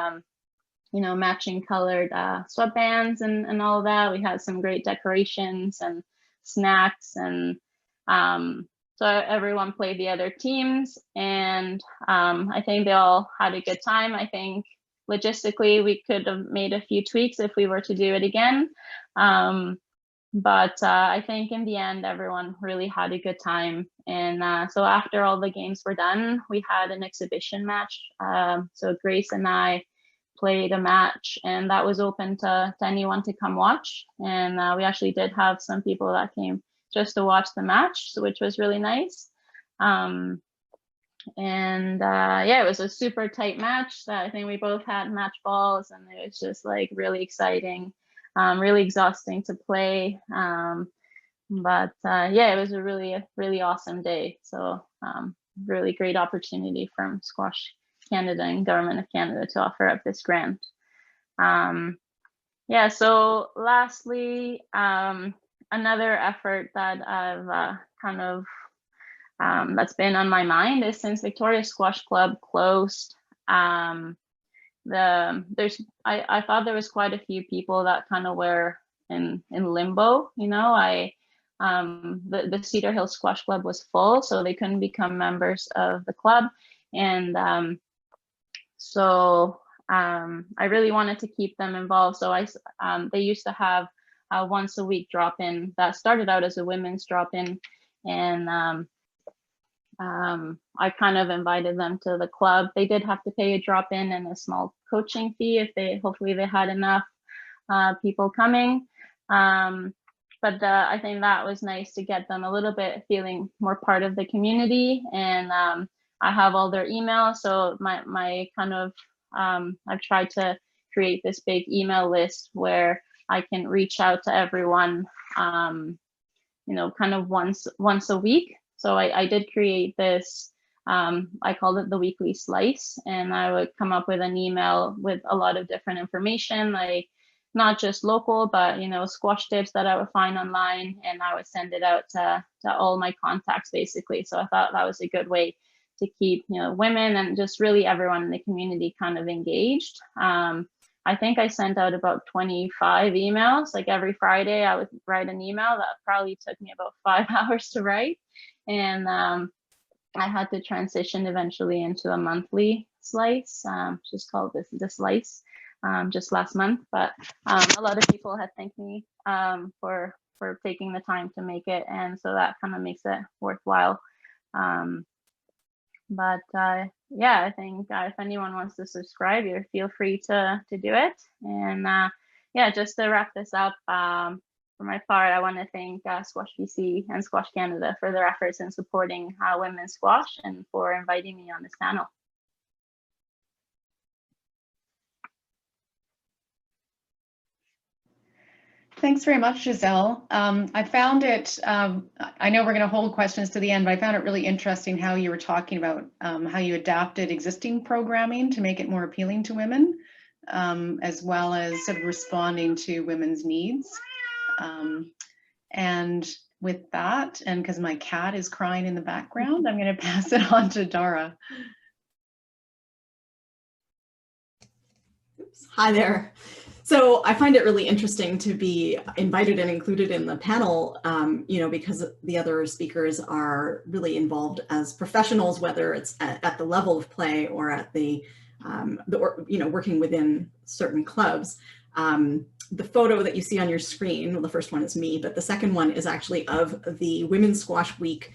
you know, matching colored sweatbands and all that. We had some great decorations and snacks, and so everyone played the other teams, and I think they all had a good time. I think logistically we could have made a few tweaks if we were to do it again, but I think in the end everyone really had a good time. And so after all the games were done, we had an exhibition match. So Grace and I played a match, and that was open to anyone to come watch. And we actually did have some people that came just to watch the match, so which was really nice. Yeah, it was a super tight match. I think we both had match balls, and it was just like really exciting, really exhausting to play. But yeah, it was a really awesome day. So really great opportunity from Squash Canada and Government of Canada to offer up this grant. Yeah, so lastly, another effort that I've kind of that's been on my mind is since Victoria Squash Club closed, I thought there was quite a few people that kind of were in limbo. You know, the Cedar Hill Squash Club was full, so they couldn't become members of the club, and so I really wanted to keep them involved. So they used to have a once a week drop-in that started out as a women's drop-in, and I kind of invited them to the club. They did have to pay a drop-in and a small coaching fee if hopefully they had enough people coming. But I think that was nice to get them a little bit feeling more part of the community. And I have all their emails, so my kind of I've tried to create this big email list where I can reach out to everyone, you know, kind of once a week. So I did create this, I called it the weekly slice, and I would come up with an email with a lot of different information, like not just local, but, you know, squash tips that I would find online, and I would send it out to all my contacts basically. So I thought that was a good way to keep, you know, women and just really everyone in the community kind of engaged. I think I sent out about 25 emails. Like every Friday I would write an email that probably took me about 5 hours to write. And I had to transition eventually into a monthly slice, just called the slice, just last month. But a lot of people had thanked me for taking the time to make it. And so that kind of makes it worthwhile. But yeah, I think if anyone wants to subscribe, you feel free to do it. And yeah, just to wrap this up, for my part, I want to thank Squash BC and Squash Canada for their efforts in supporting women's squash and for inviting me on this panel. Thanks very much, Giselle. I found it, I know we're going to hold questions to the end, but I found it really interesting how you were talking about how you adapted existing programming to make it more appealing to women, as well as sort of responding to women's needs. And with that, and because my cat is crying in the background, I'm going to pass it on to Dara. Hi there. So I find it really interesting to be invited and included in the panel, because the other speakers are really involved as professionals, whether it's at the level of play or at working within certain clubs. The photo that you see on your screen, well, the first one is me, but the second one is actually of the Women's Squash Week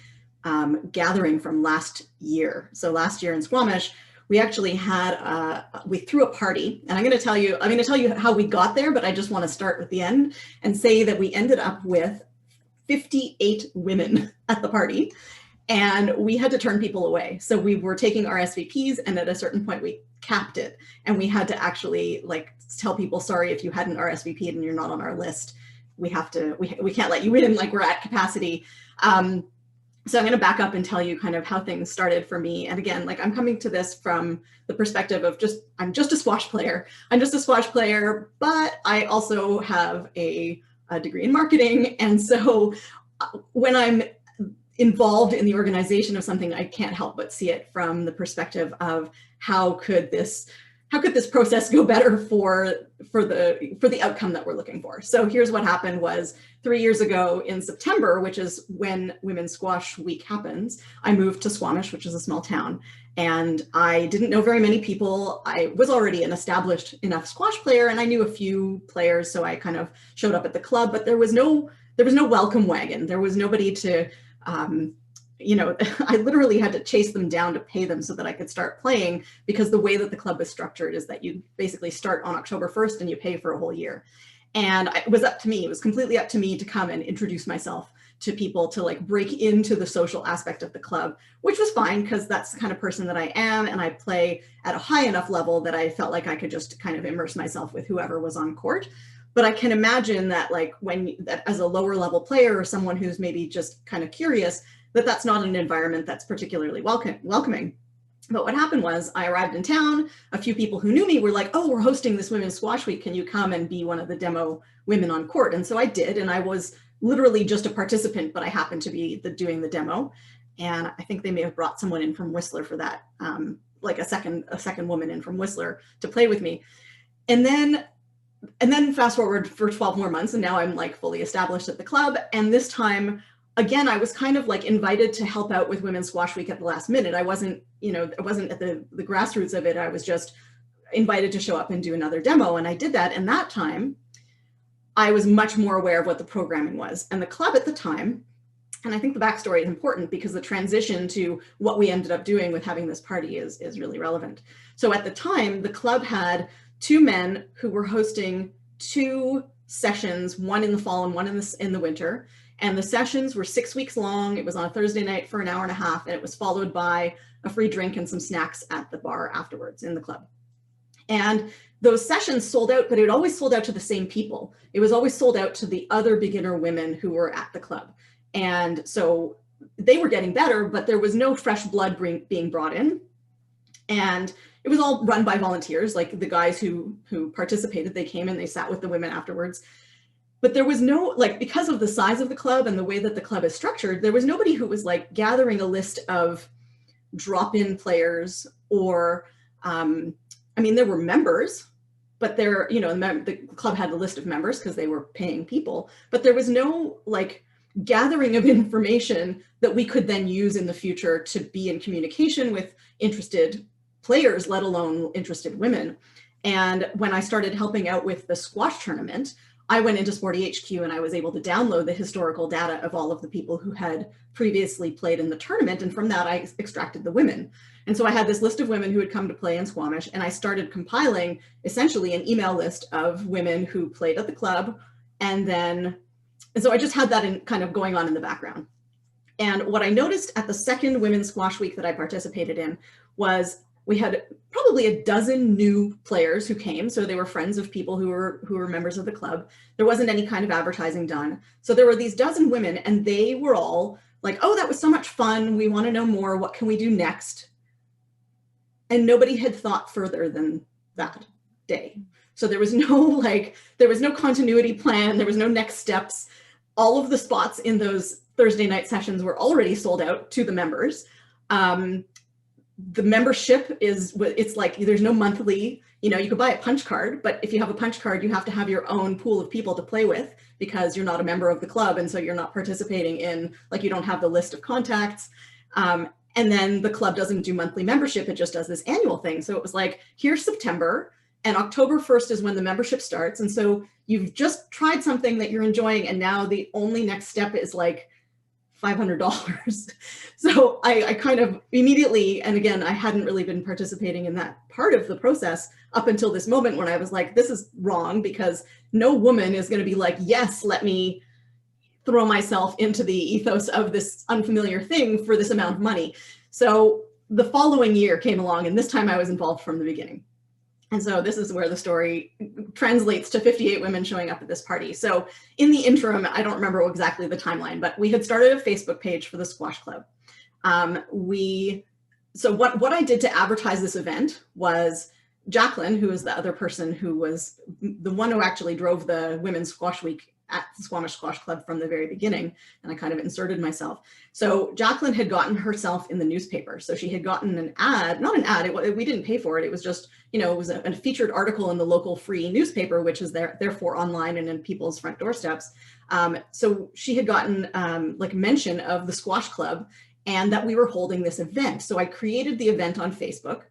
gathering from last year. So last year in Squamish, we actually had, we threw a party, and I'm going to tell you how we got there, but I just want to start with the end and say that we ended up with 58 women at the party, and we had to turn people away. So we were taking RSVPs, and at a certain point we capped it, and we had to actually tell people, sorry, if you hadn't RSVP'd and you're not on our list, we can't let you in, we're at capacity. So I'm going to back up and tell you kind of how things started for me. And again, I'm coming to this from the perspective of I'm just a squash player. I'm just a squash player, but I also have a degree in marketing. And so when I'm involved in the organization of something, I can't help but see it from the perspective of how could this process go better for the outcome that we're looking for. So here's what happened was 3 years ago in September, which is when Women's Squash Week happens, I moved to Squamish, which is a small town, and I didn't know very many people. I was already an established enough squash player, and I knew a few players, so I kind of showed up at the club, but there was no welcome wagon. There was nobody to, I literally had to chase them down to pay them so that I could start playing, because the way that the club is structured is that you basically start on October 1st and you pay for a whole year. And it was up to me. It was completely up to me to come and introduce myself to people, to break into the social aspect of the club, which was fine because that's the kind of person that I am. And I play at a high enough level that I felt like I could just kind of immerse myself with whoever was on court. But I can imagine that as a lower level player or someone who's maybe just kind of curious, that's not an environment that's particularly welcoming. But what happened was I arrived in town, a few people who knew me were like, oh, we're hosting this Women's Squash Week. Can you come and be one of the demo women on court? And so I did, and I was literally just a participant, but I happened to be doing the demo. And I think they may have brought someone in from Whistler for that, a second woman in from Whistler to play with me. And then fast forward for 12 more months, and now I'm fully established at the club. And this time, again, I was kind of invited to help out with Women's Squash Week at the last minute. I wasn't at the grassroots of it. I was just invited to show up and do another demo. And I did that. And that time I was much more aware of what the programming was. And the club at the time, and I think the backstory is important because the transition to what we ended up doing with having this party is really relevant. So at the time, the club had two men who were hosting two sessions, one in the fall and one in the winter. And the sessions were 6 weeks long. It was on a Thursday night for an hour and a half, and it was followed by a free drink and some snacks at the bar afterwards in the club. And those sessions sold out, but it always sold out to the same people. It was always sold out to the other beginner women who were at the club. And so they were getting better, but there was no fresh blood being brought in. And it was all run by volunteers, the guys who participated. They came and they sat with the women afterwards. But there was no, because of the size of the club and the way that the club is structured, there was nobody who was gathering a list of drop-in players or, there were members, but the club had a list of members because they were paying people, but there was no gathering of information that we could then use in the future to be in communication with interested players, let alone interested women. And when I started helping out with the squash tournament, I went into Sporty HQ and I was able to download the historical data of all of the people who had previously played in the tournament. And from that, I extracted the women. And so I had this list of women who had come to play in Squamish, and I started compiling essentially an email list of women who played at the club. And so I just had that in kind of going on in the background. And what I noticed at the second Women's Squash Week that I participated in was we had probably a dozen new players who came. So they were friends of people who were members of the club. There wasn't any kind of advertising done. So there were these dozen women, and they were all like, oh, that was so much fun. We want to know more. What can we do next? And nobody had thought further than that day. So there was no continuity plan. There was no next steps. All of the spots in those Thursday night sessions were already sold out to the members. the membership is, it's like there's no monthly, you could buy a punch card, but if you have a punch card, you have to have your own pool of people to play with because you're not a member of the club. And so you're not participating in, like, you don't have the list of contacts. And then the club doesn't do monthly membership. It just does this annual thing. So it was like, here's September and October 1st is when the membership starts. And so you've just tried something that you're enjoying. And now the only next step is like $500. So I kind of immediately, and again, I hadn't really been participating in that part of the process up until this moment when I was like, this is wrong, because no woman is going to be like, yes, let me throw myself into the ethos of this unfamiliar thing for this amount of money. So the following year came along, and this time I was involved from the beginning. And so this is where the story translates to 58 women showing up at this party. So in the interim, I don't remember exactly the timeline, but we had started a Facebook page for the squash club. So what I did to advertise this event was Jacqueline, who was the other person who was the one who actually drove the Women's Squash Week at the Squamish Squash Club from the very beginning, and I kind of inserted myself. So Jacqueline had gotten herself in the newspaper. So she had gotten an ad, not an ad, we didn't pay for it. It was just, it was a featured article in the local free newspaper, which is therefore online and in people's front doorsteps. So she had gotten like mention of the squash club and that we were holding this event. So I created the event on Facebook.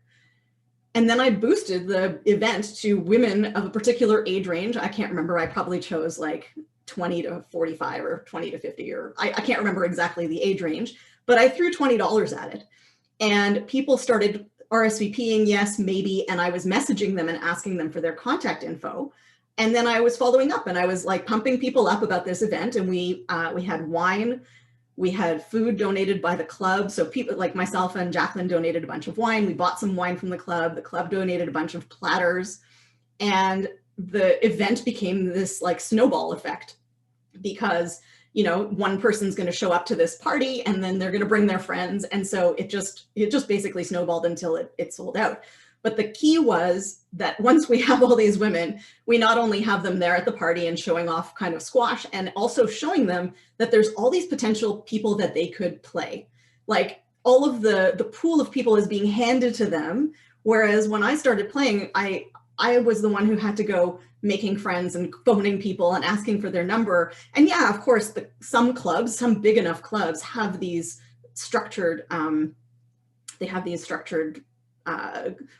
And then I boosted the event to women of a particular age range. I can't remember, I probably chose like 20 to 45 or 20 to 50, or I can't remember exactly the age range, but I threw $20 at it. And people started RSVPing, yes, maybe, and I was messaging them and asking them for their contact info. And then I was following up and I was like pumping people up about this event. And we had wine. We had food donated by the club. So people like myself and Jacqueline donated a bunch of wine. We bought some wine from the club. The club donated a bunch of platters. And the event became this like snowball effect because, one person's going to show up to this party and then they're going to bring their friends. And so it just basically snowballed until it sold out. But the key was that once we have all these women, we not only have them there at the party and showing off kind of squash, and also showing them that there's all these potential people that they could play. Like all of the pool of people is being handed to them. Whereas when I started playing, I was the one who had to go making friends and phoning people and asking for their number. And yeah, of course, some clubs, some big enough clubs have these structured,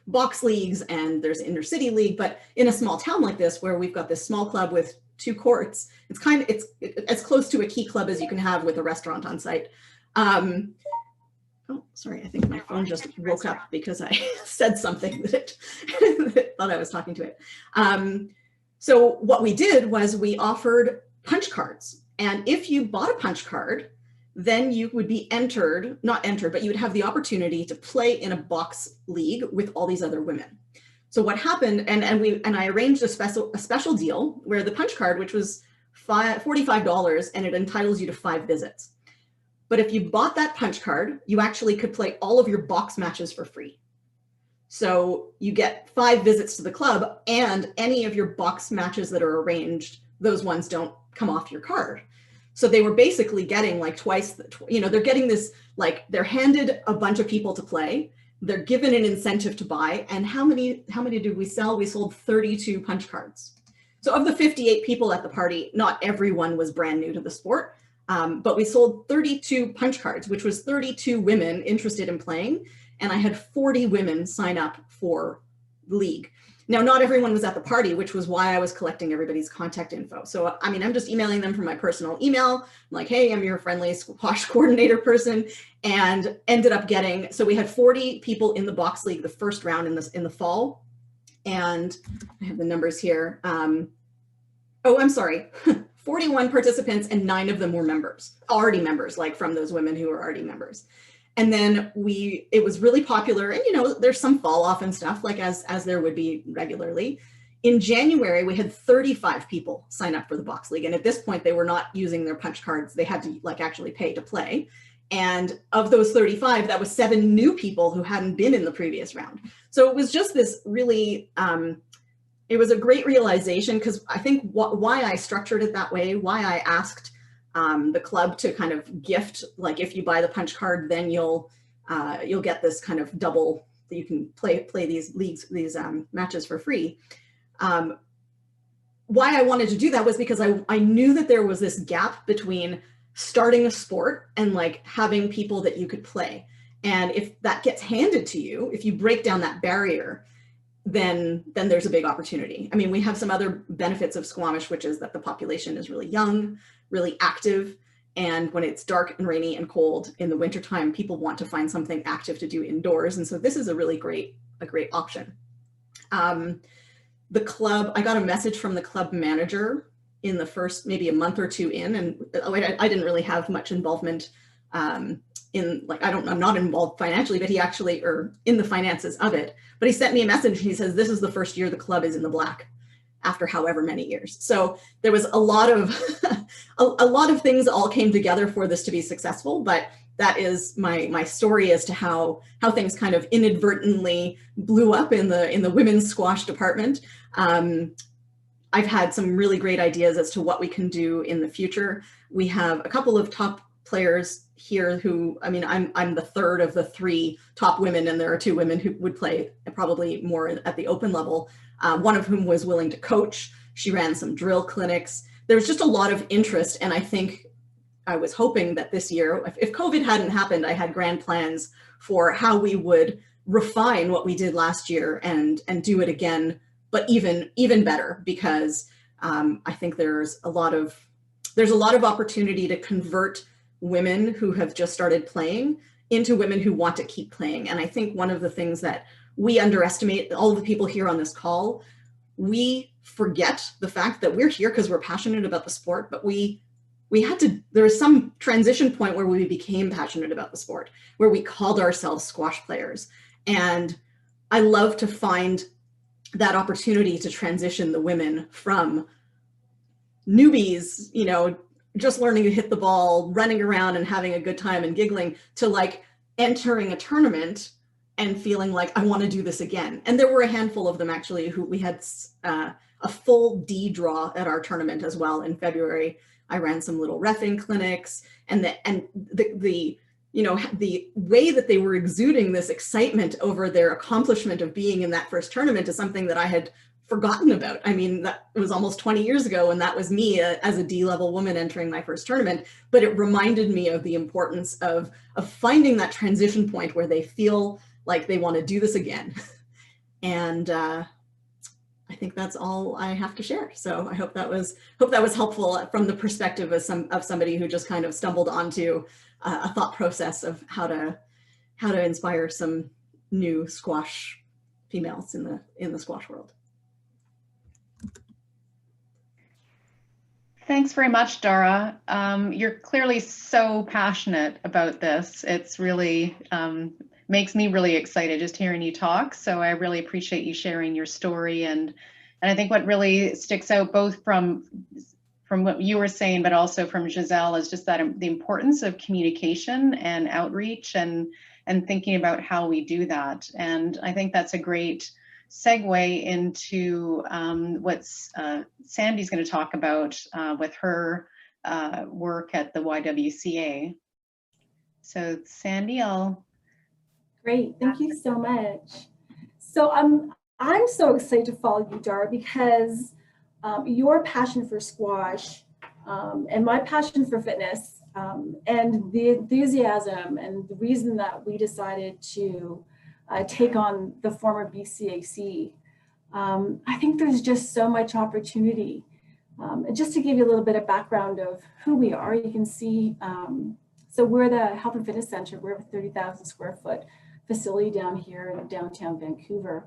box leagues, and there's an intercity league. But in a small town like this, where we've got this small club with 2 courts, it's as close to a key club as you can have with a restaurant on site. Oh, sorry, I think my phone just woke up because I said something that it thought I was talking to it. So what we did was we offered punch cards. And if you bought a punch card, then you would be not entered, but you would have the opportunity to play in a box league with all these other women. So what happened, and I arranged a special deal where the punch card, which was $45, and it entitles you to 5 visits. But if you bought that punch card, you actually could play all of your box matches for free. So you get 5 visits to the club, and any of your box matches that are arranged, those ones don't come off your card. So they were basically getting like twice, they're getting this, like they're handed a bunch of people to play. They're given an incentive to buy. And how many did we sell? We sold 32 punch cards. So of the 58 people at the party, not everyone was brand new to the sport, but we sold 32 punch cards, which was 32 women interested in playing. And I had 40 women sign up for the league. Now, not everyone was at the party, which was why I was collecting everybody's contact info. So, I mean, I'm just emailing them from my personal email. I'm like, hey, I'm your friendly squash coordinator person, and ended up getting, so we had 40 people in the box league the first round in the fall. And I have the numbers here. Oh, I'm sorry. 41 participants, and 9 of them were members, already members, like from those women who were already members. And then it was really popular, and there's some fall off and stuff, like as there would be regularly. In January, we had 35 people sign up for the box league. And at this point, they were not using their punch cards. They had to like actually pay to play. And of those 35, that was 7 new people who hadn't been in the previous round. So it was just this really, it was a great realization, because I think why I structured it that way, why I asked the club to kind of gift, like if you buy the punch card, then you'll you'll get this kind of double that you can play these matches for free. Why I wanted to do that was because I knew that there was this gap between starting a sport and like having people that you could play. And if that gets handed to you, if you break down that barrier, then there's a big opportunity. I mean, we have some other benefits of Squamish, which is that the population is really young, really active. And when it's dark and rainy and cold in the wintertime, people want to find something active to do indoors. And so this is a really great option. The club, I got a message from the club manager in the first maybe a month or two in, and I didn't really have much involvement in, like, I'm not involved financially, but he actually, or in the finances of it, but he sent me a message and he says, this is the first year the club is in the black after however many years. So there was a lot of, a lot of things all came together for this to be successful, but that is my story as to how things kind of inadvertently blew up in the women's squash department. I've had some really great ideas as to what we can do in the future. We have a couple of top players here who, I mean, I'm the third of the 3 top women, and there are 2 women who would play probably more at the open level. One of whom was willing to coach. She ran some drill clinics. There's just a lot of interest, and I think I was hoping that this year, if COVID hadn't happened, I had grand plans for how we would refine what we did last year and do it again, but even better, because I think there's a lot of opportunity to convert women who have just started playing into women who want to keep playing. And I think one of the things that we underestimate, all of the people here on this call, we forget the fact that we're here because we're passionate about the sport, but there was some transition point where we became passionate about the sport, where we called ourselves squash players. And I love to find that opportunity to transition the women from newbies, just learning to hit the ball, running around and having a good time and giggling, to like entering a tournament and feeling like, I want to do this again. And there were a handful of them actually who we had a full D draw at our tournament as well in February. I ran some little reffing clinics, and the way that they were exuding this excitement over their accomplishment of being in that first tournament is something that I had forgotten about. I mean, that was almost 20 years ago, and that was me as a D-level woman entering my first tournament, but it reminded me of the importance of finding that transition point where they feel like they want to do this again. And I think that's all I have to share. So I hope that was helpful from the perspective of somebody who just kind of stumbled onto a thought process of how to inspire some new squash females in the squash world. Thanks very much, Dara. You're clearly so passionate about this. It's really makes me really excited just hearing you talk. So I really appreciate you sharing your story. And I think what really sticks out both from what you were saying, but also from Giselle, is just that the importance of communication and outreach and thinking about how we do that. And I think that's a great segue into what Sandy's going to talk about with her work at the YWCA. So Sandy, Great, thank you so much. So I'm so excited to follow you, Dara, because your passion for squash and my passion for fitness and the enthusiasm and the reason that we decided to take on the former BCAC, I think there's just so much opportunity. And just to give you a little bit of background of who we are, you can see, so we're the Health and Fitness Center. We're a 30,000 square foot facility down here in downtown Vancouver.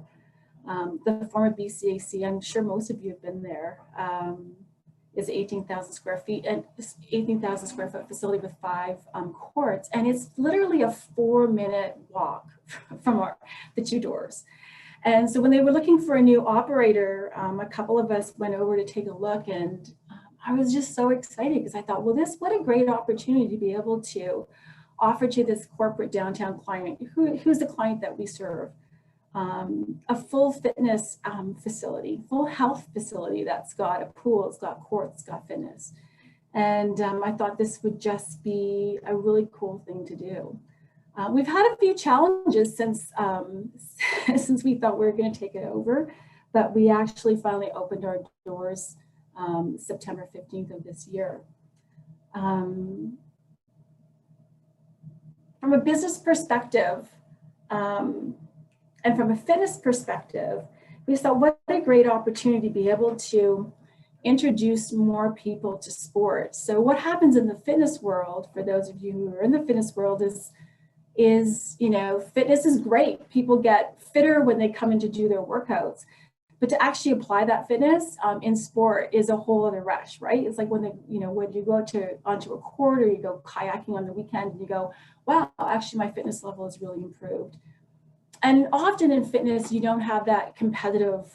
The former BCAC, I'm sure most of you have been there, is 18,000 square feet and 18,000 square foot facility with 5 courts. And it's literally a 4-minute walk from the 2 doors. And so when they were looking for a new operator, a couple of us went over to take a look, and I was just so excited because I thought, well, what a great opportunity to be able to offer to this corporate downtown client, who's the client that we serve, a full fitness facility, full health facility that's got a pool, it's got courts, it's got fitness. And I thought this would just be a really cool thing to do. We've had a few challenges since since we thought we were going to take it over, but we actually finally opened our doors September 15th of this year. From a business perspective and from a fitness perspective, we thought what a great opportunity to be able to introduce more people to sport. So what happens in the fitness world, for those of you who are in the fitness world, is you know, fitness is great. People get fitter when they come in to do their workouts, but to actually apply that fitness in sport is a whole other rush, right? It's like when when you go onto a court or you go kayaking on the weekend and you go, wow, actually my fitness level has really improved. And often in fitness, you don't have that competitive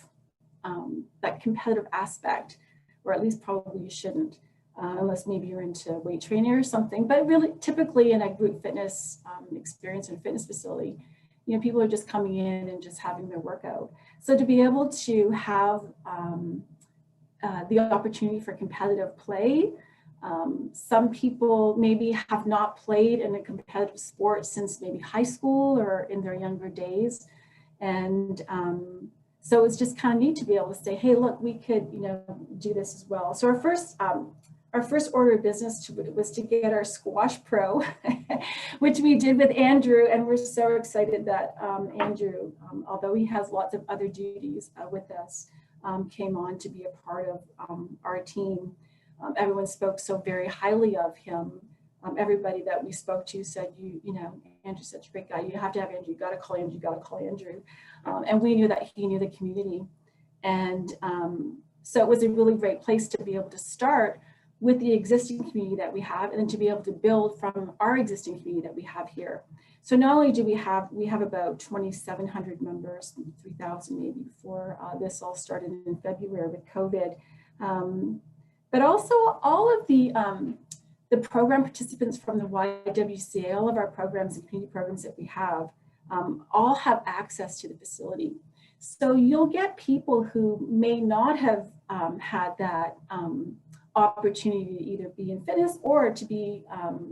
aspect, or at least probably you shouldn't, unless maybe you're into weight training or something. But really, typically in a group fitness experience in a fitness facility, you know, people are just coming in and just having their workout. So to be able to have the opportunity for competitive play, some people maybe have not played in a competitive sport since maybe high school or in their younger days. And so it's just kind of neat to be able to say, hey, look, we could, you know, do this as well. So our first order of business was to get our Squash Pro, which we did with Andrew, and we're so excited that Andrew, although he has lots of other duties with us, came on to be a part of our team. Everyone spoke so very highly of him. Everybody that we spoke to said, you know, Andrew's such a great guy. You have to have Andrew. You got to call Andrew. You got to call Andrew. And we knew that he knew the community, and so it was a really great place to be able to start with the existing community that we have, and then to be able to build from our existing community that we have here. So not only do we have about 2,700 members, 3,000 maybe before this all started in February with COVID, but also all of the program participants from the YWCA, all of our programs and community programs that we have, all have access to the facility. So you'll get people who may not have had that opportunity to either be in fitness or to be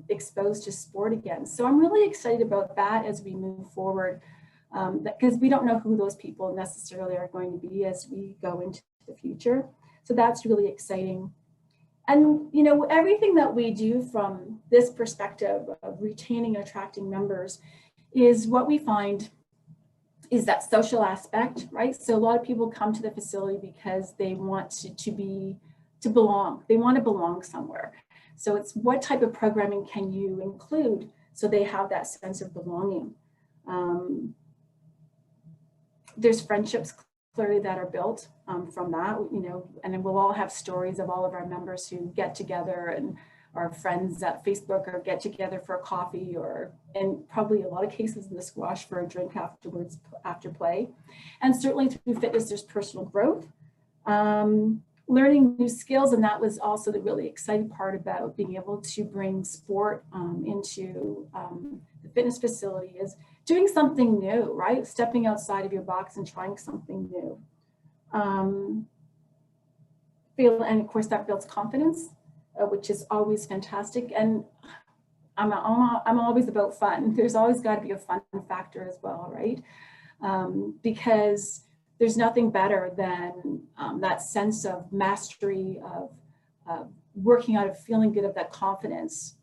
exposed to sport again. So I'm really excited about that as we move forward, because we don't know who those people necessarily are going to be as we go into the future. So that's really exciting. And, you know, everything that we do from this perspective of retaining and attracting members is what we find is that social aspect, right? So a lot of people come to the facility because they want to belong. They want to belong somewhere. So it's what type of programming can you include so they have that sense of belonging. There's friendships clearly that are built from that, you know, and then we'll all have stories of all of our members who get together and are friends at Facebook or get together for a coffee, or in probably a lot of cases in the squash for a drink afterwards, after play. And certainly through fitness, there's personal growth, learning new skills. And that was also the really exciting part about being able to bring sport into the fitness facility, is doing something new, right? Stepping outside of your box and trying something new. And of course that builds confidence, which is always fantastic. And I'm always about fun. There's always got to be a fun factor as well, right? Because there's nothing better than that sense of mastery, of working out, of feeling good, of that confidence,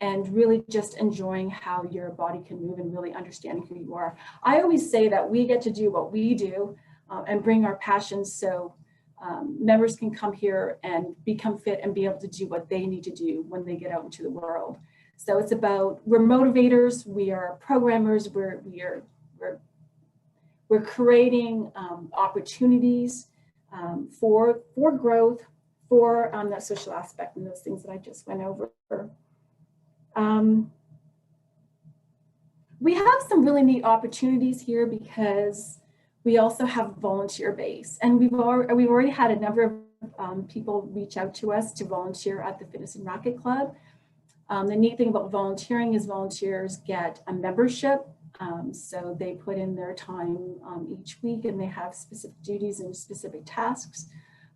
and really just enjoying how your body can move and really understanding who you are. I always say that we get to do what we do and bring our passions, so members can come here and become fit and be able to do what they need to do when they get out into the world. So it's about, we're motivators, we are programmers, we're creating opportunities for growth, for that social aspect and those things that I just went over. We have some really neat opportunities here because we also have volunteer base, and we've already had a number of people reach out to us to volunteer at the Fitness and Racket Club. The neat thing about volunteering is volunteers get a membership. So they put in their time each week, and they have specific duties and specific tasks,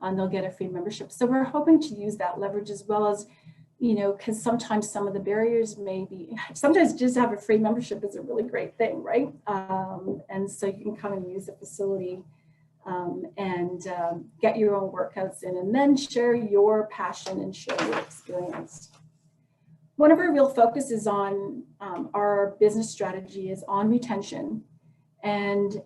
and they'll get a free membership. So we're hoping to use that leverage, as well as you know, because sometimes some of the barriers may be, sometimes just have a free membership is a really great thing, right? And so you can come and use the facility and get your own workouts in, and then share your passion and share your experience. One of our real focuses on our business strategy is on retention. And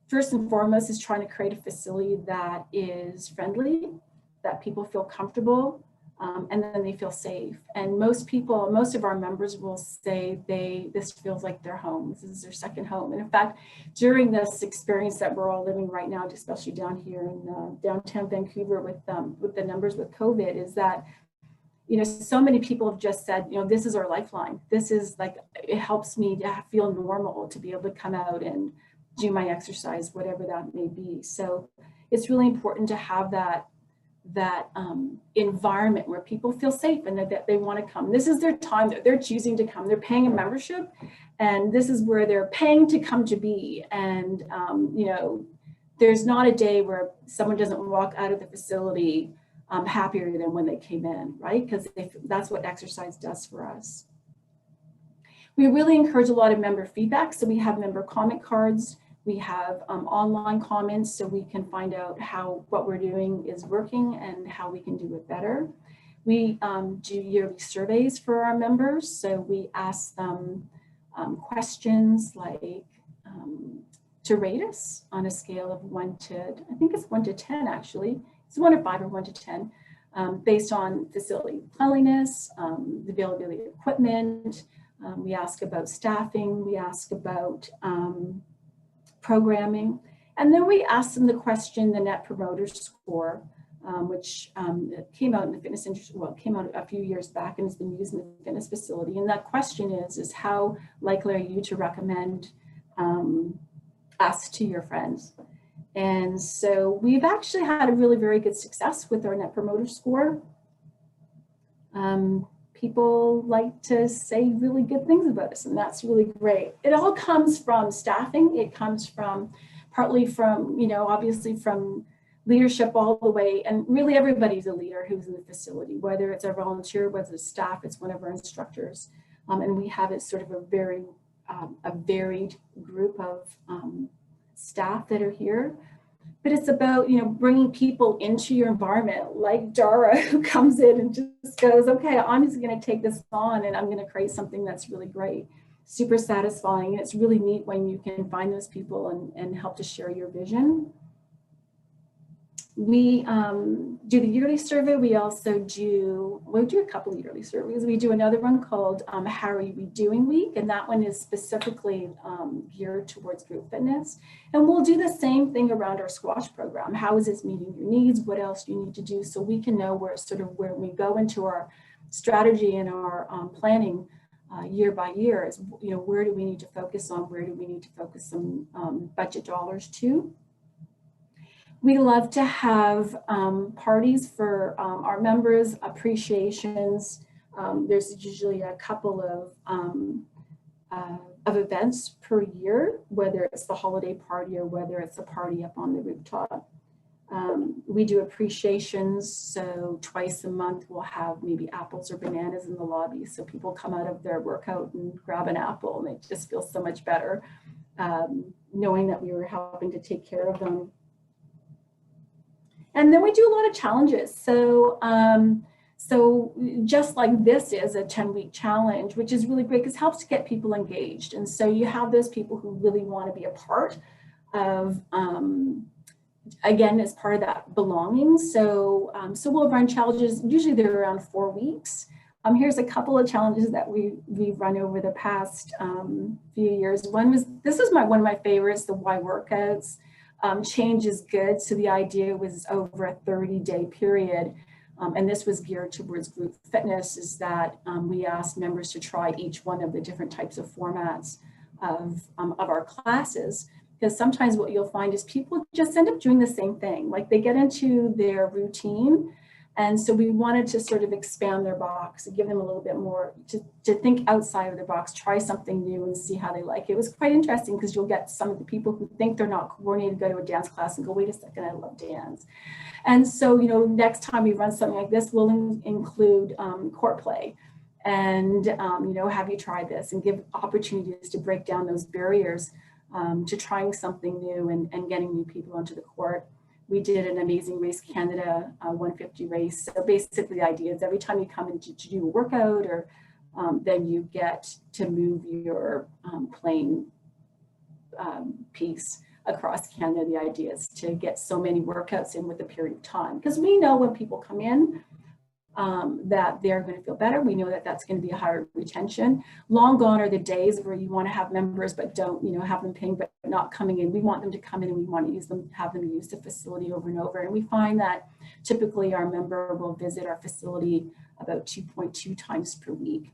first and foremost is trying to create a facility that is friendly, that people feel comfortable, and then they feel safe. And most people, most of our members will say this feels like their home. This is their second home. And in fact, during this experience that we're all living right now, especially down here in downtown Vancouver with the numbers with COVID, is that, you know, so many people have just said, you know, this is our lifeline. This is like, it helps me to feel normal, to be able to come out and do my exercise, whatever that may be. So it's really important to have that environment where people feel safe and that they want to come. This is their time, that they're choosing to come. They're paying a membership, and this is where they're paying to come to be. And you know, there's not a day where someone doesn't walk out of the facility happier than when they came in, right? Because that's what exercise does for us. We really encourage a lot of member feedback. So we have member comment cards. We have online comments, so we can find out how what we're doing is working and how we can do it better. We do yearly surveys for our members. So we ask them questions like to rate us on a scale of 1 to, I think it's 1 to 10 actually. It's 1 to 5 or 1 to 10, based on facility cleanliness, the availability of equipment. We ask about staffing. We ask about programming, and then we ask them the question, the Net Promoter Score, which came out in the fitness industry, well, came out a few years back and has been used in the fitness facility. And that question is how likely are you to recommend us to your friends? And so we've actually had a really very good success with our Net Promoter Score. People like to say really good things about us, and that's really great. It all comes from staffing. It comes from partly from, you know, obviously from leadership all the way, and really everybody's a leader who's in the facility, whether it's a volunteer, whether it's staff, it's one of our instructors. And we have it sort of a very a varied group of staff that are here. But it's about, you know, bringing people into your environment, like Dara, who comes in and just goes, okay, I'm just going to take this on and I'm going to create something that's really great, super satisfying. And it's really neat when you can find those people and help to share your vision. We do the yearly survey. We also do, we do a couple of yearly surveys. We do another one called How Are You Doing Week, and that one is specifically geared towards group fitness. And we'll do the same thing around our squash program. How is this meeting your needs? What else do you need to do? So we can know where sort of where we go into our strategy and our planning year by year is, you know, where do we need to focus on? Where do we need to focus some budget dollars to? We love to have parties for our members, appreciations. There's usually a couple of events per year, whether it's the holiday party or whether it's a party up on the rooftop. We do appreciations, so twice a month we'll have maybe apples or bananas in the lobby, so people come out of their workout and grab an apple, and it just feels so much better knowing that we were helping to take care of them. And then we do a lot of challenges. So, so just like this is a 10-week challenge, which is really great because it helps to get people engaged. And so you have those people who really want to be a part of, again, as part of that belonging. So, so we'll run challenges. Usually they're around 4 weeks. Here's a couple of challenges that we've run over the past few years. One was, this is one of my favorites, the Why Workouts. Change is good. So the idea was over a 30-day period, and this was geared towards group fitness, is that we asked members to try each one of the different types of formats of our classes, because sometimes what you'll find is people just end up doing the same thing. Like they get into their routine And so we wanted to sort of expand their box and give them a little bit more to think outside of the box, try something new and see how they like it. It was quite interesting because you'll get some of the people who think they're not coordinated go to a dance class and go, wait a second, I love dance. And so, you know, next time we run something like this, we'll include court play and, you know, have you tried this and give opportunities to break down those barriers to trying something new and getting new people onto the court. We did an Amazing Race Canada 150 race. So basically the idea is every time you come in to do a workout or then you get to move your playing piece across Canada. The idea is to get so many workouts in with a period of time. Because we know when people come in that they're going to feel better. We know that that's going to be a higher retention. Long gone are the days where you want to have members but don't, you know, have them paying but not coming in. We want them to come in and we want to use them, have them use the facility over and over. And we find that typically our member will visit our facility about 2.2 times per week.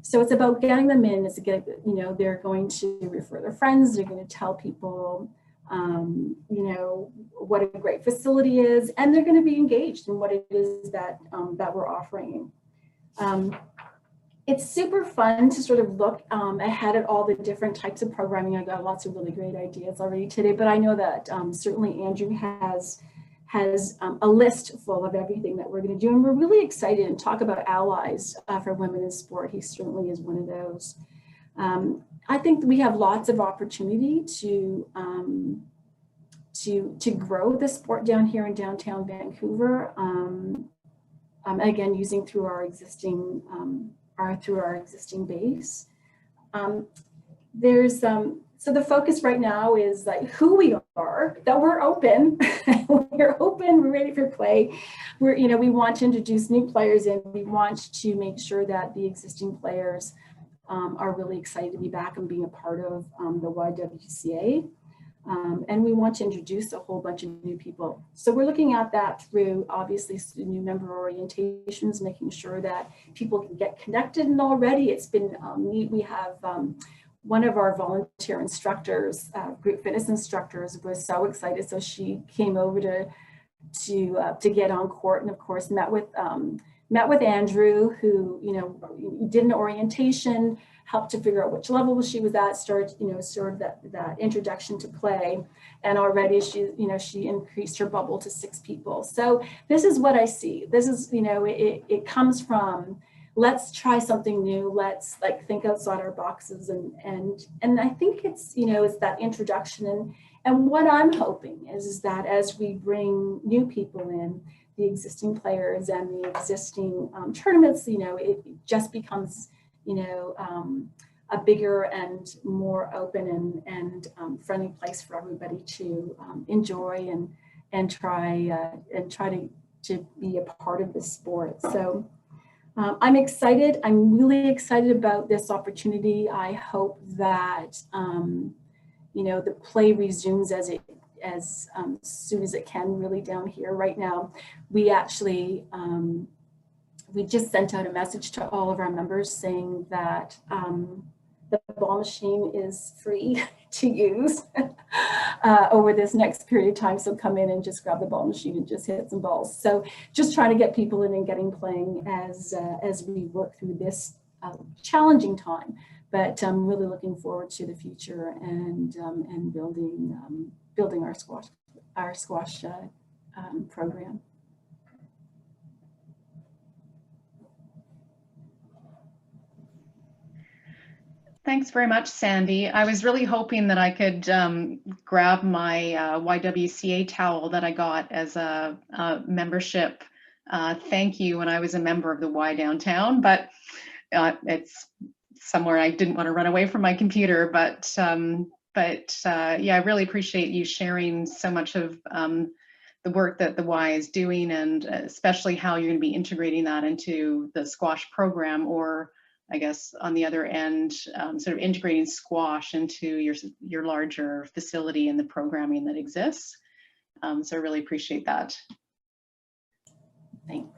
So it's about getting them in. It's again, you know, they're going to refer their friends. They're going to tell people, you know, what a great facility is, and they're going to be engaged in what it is that that we're offering. It's super fun to sort of look ahead at all the different types of programming. I got lots of really great ideas already today, but I know that certainly Andrew has a list full of everything that we're going to do, and we're really excited and talk about allies for women in sport. He certainly is one of those. I think we have lots of opportunity to grow the sport down here in downtown Vancouver. Again, using through our existing base. So the focus right now is like who we are, that we're open, we're ready for play. We want to introduce new players and we want to make sure that the existing players are really excited to be back and being a part of the YWCA. And we want to introduce a whole bunch of new people. So we're looking at that through obviously new member orientations, making sure that people can get connected. And already it's been neat. We have one of our volunteer instructors, group fitness instructors, was so excited. So she came over to get on court, and of course met with Andrew, who did an orientation, helped to figure out which level she was at, started sort of that introduction to play, and already she increased her bubble to 6 people. So this is what I see. This is it comes from, let's try something new, let's think outside our boxes, and I think it's it's that introduction, and what I'm hoping is that as we bring new people in, the existing players and the existing tournaments, it just becomes a bigger and more open and friendly place for everybody to enjoy and try to be a part of the sport. So I'm excited. I'm really excited about this opportunity. I hope that the play resumes as soon as it can, really down here. Right now, we actually we just sent out a message to all of our members saying that the ball machine is free to use over this next period of time. So come in and just grab the ball machine and just hit some balls. So just trying to get people in and getting playing as we work through this challenging time. But I'm really looking forward to the future and building our squash program. Thanks very much, Sandy. I was really hoping that I could grab my YWCA towel that I got as a membership thank you when I was a member of the Y Downtown, but it's somewhere I didn't want to run away from my computer. But yeah, I really appreciate you sharing so much of the work that the Y is doing, and especially how you're going to be integrating that into the squash program, or I guess on the other end, sort of integrating squash into your larger facility and the programming that exists. So I really appreciate that. Thanks.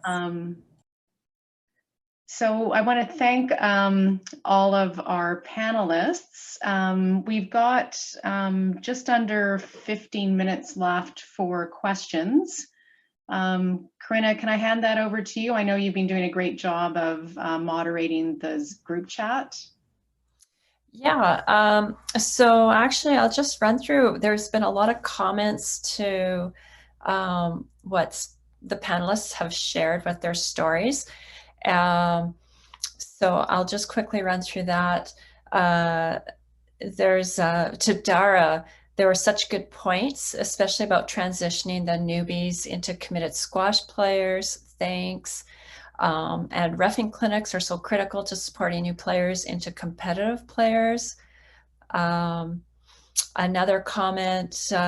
So I want to thank all of our panelists. We've got just under 15 minutes left for questions. Corinna, can I hand that over to you? I know you've been doing a great job of moderating the group chat. Yeah, so actually I'll just run through. There's been a lot of comments to what the panelists have shared with their stories. So I'll just quickly run through that. There's to Dara, there were such good points, especially about transitioning the newbies into committed squash players. Thanks. And reffing clinics are so critical to supporting new players into competitive players. Another comment, such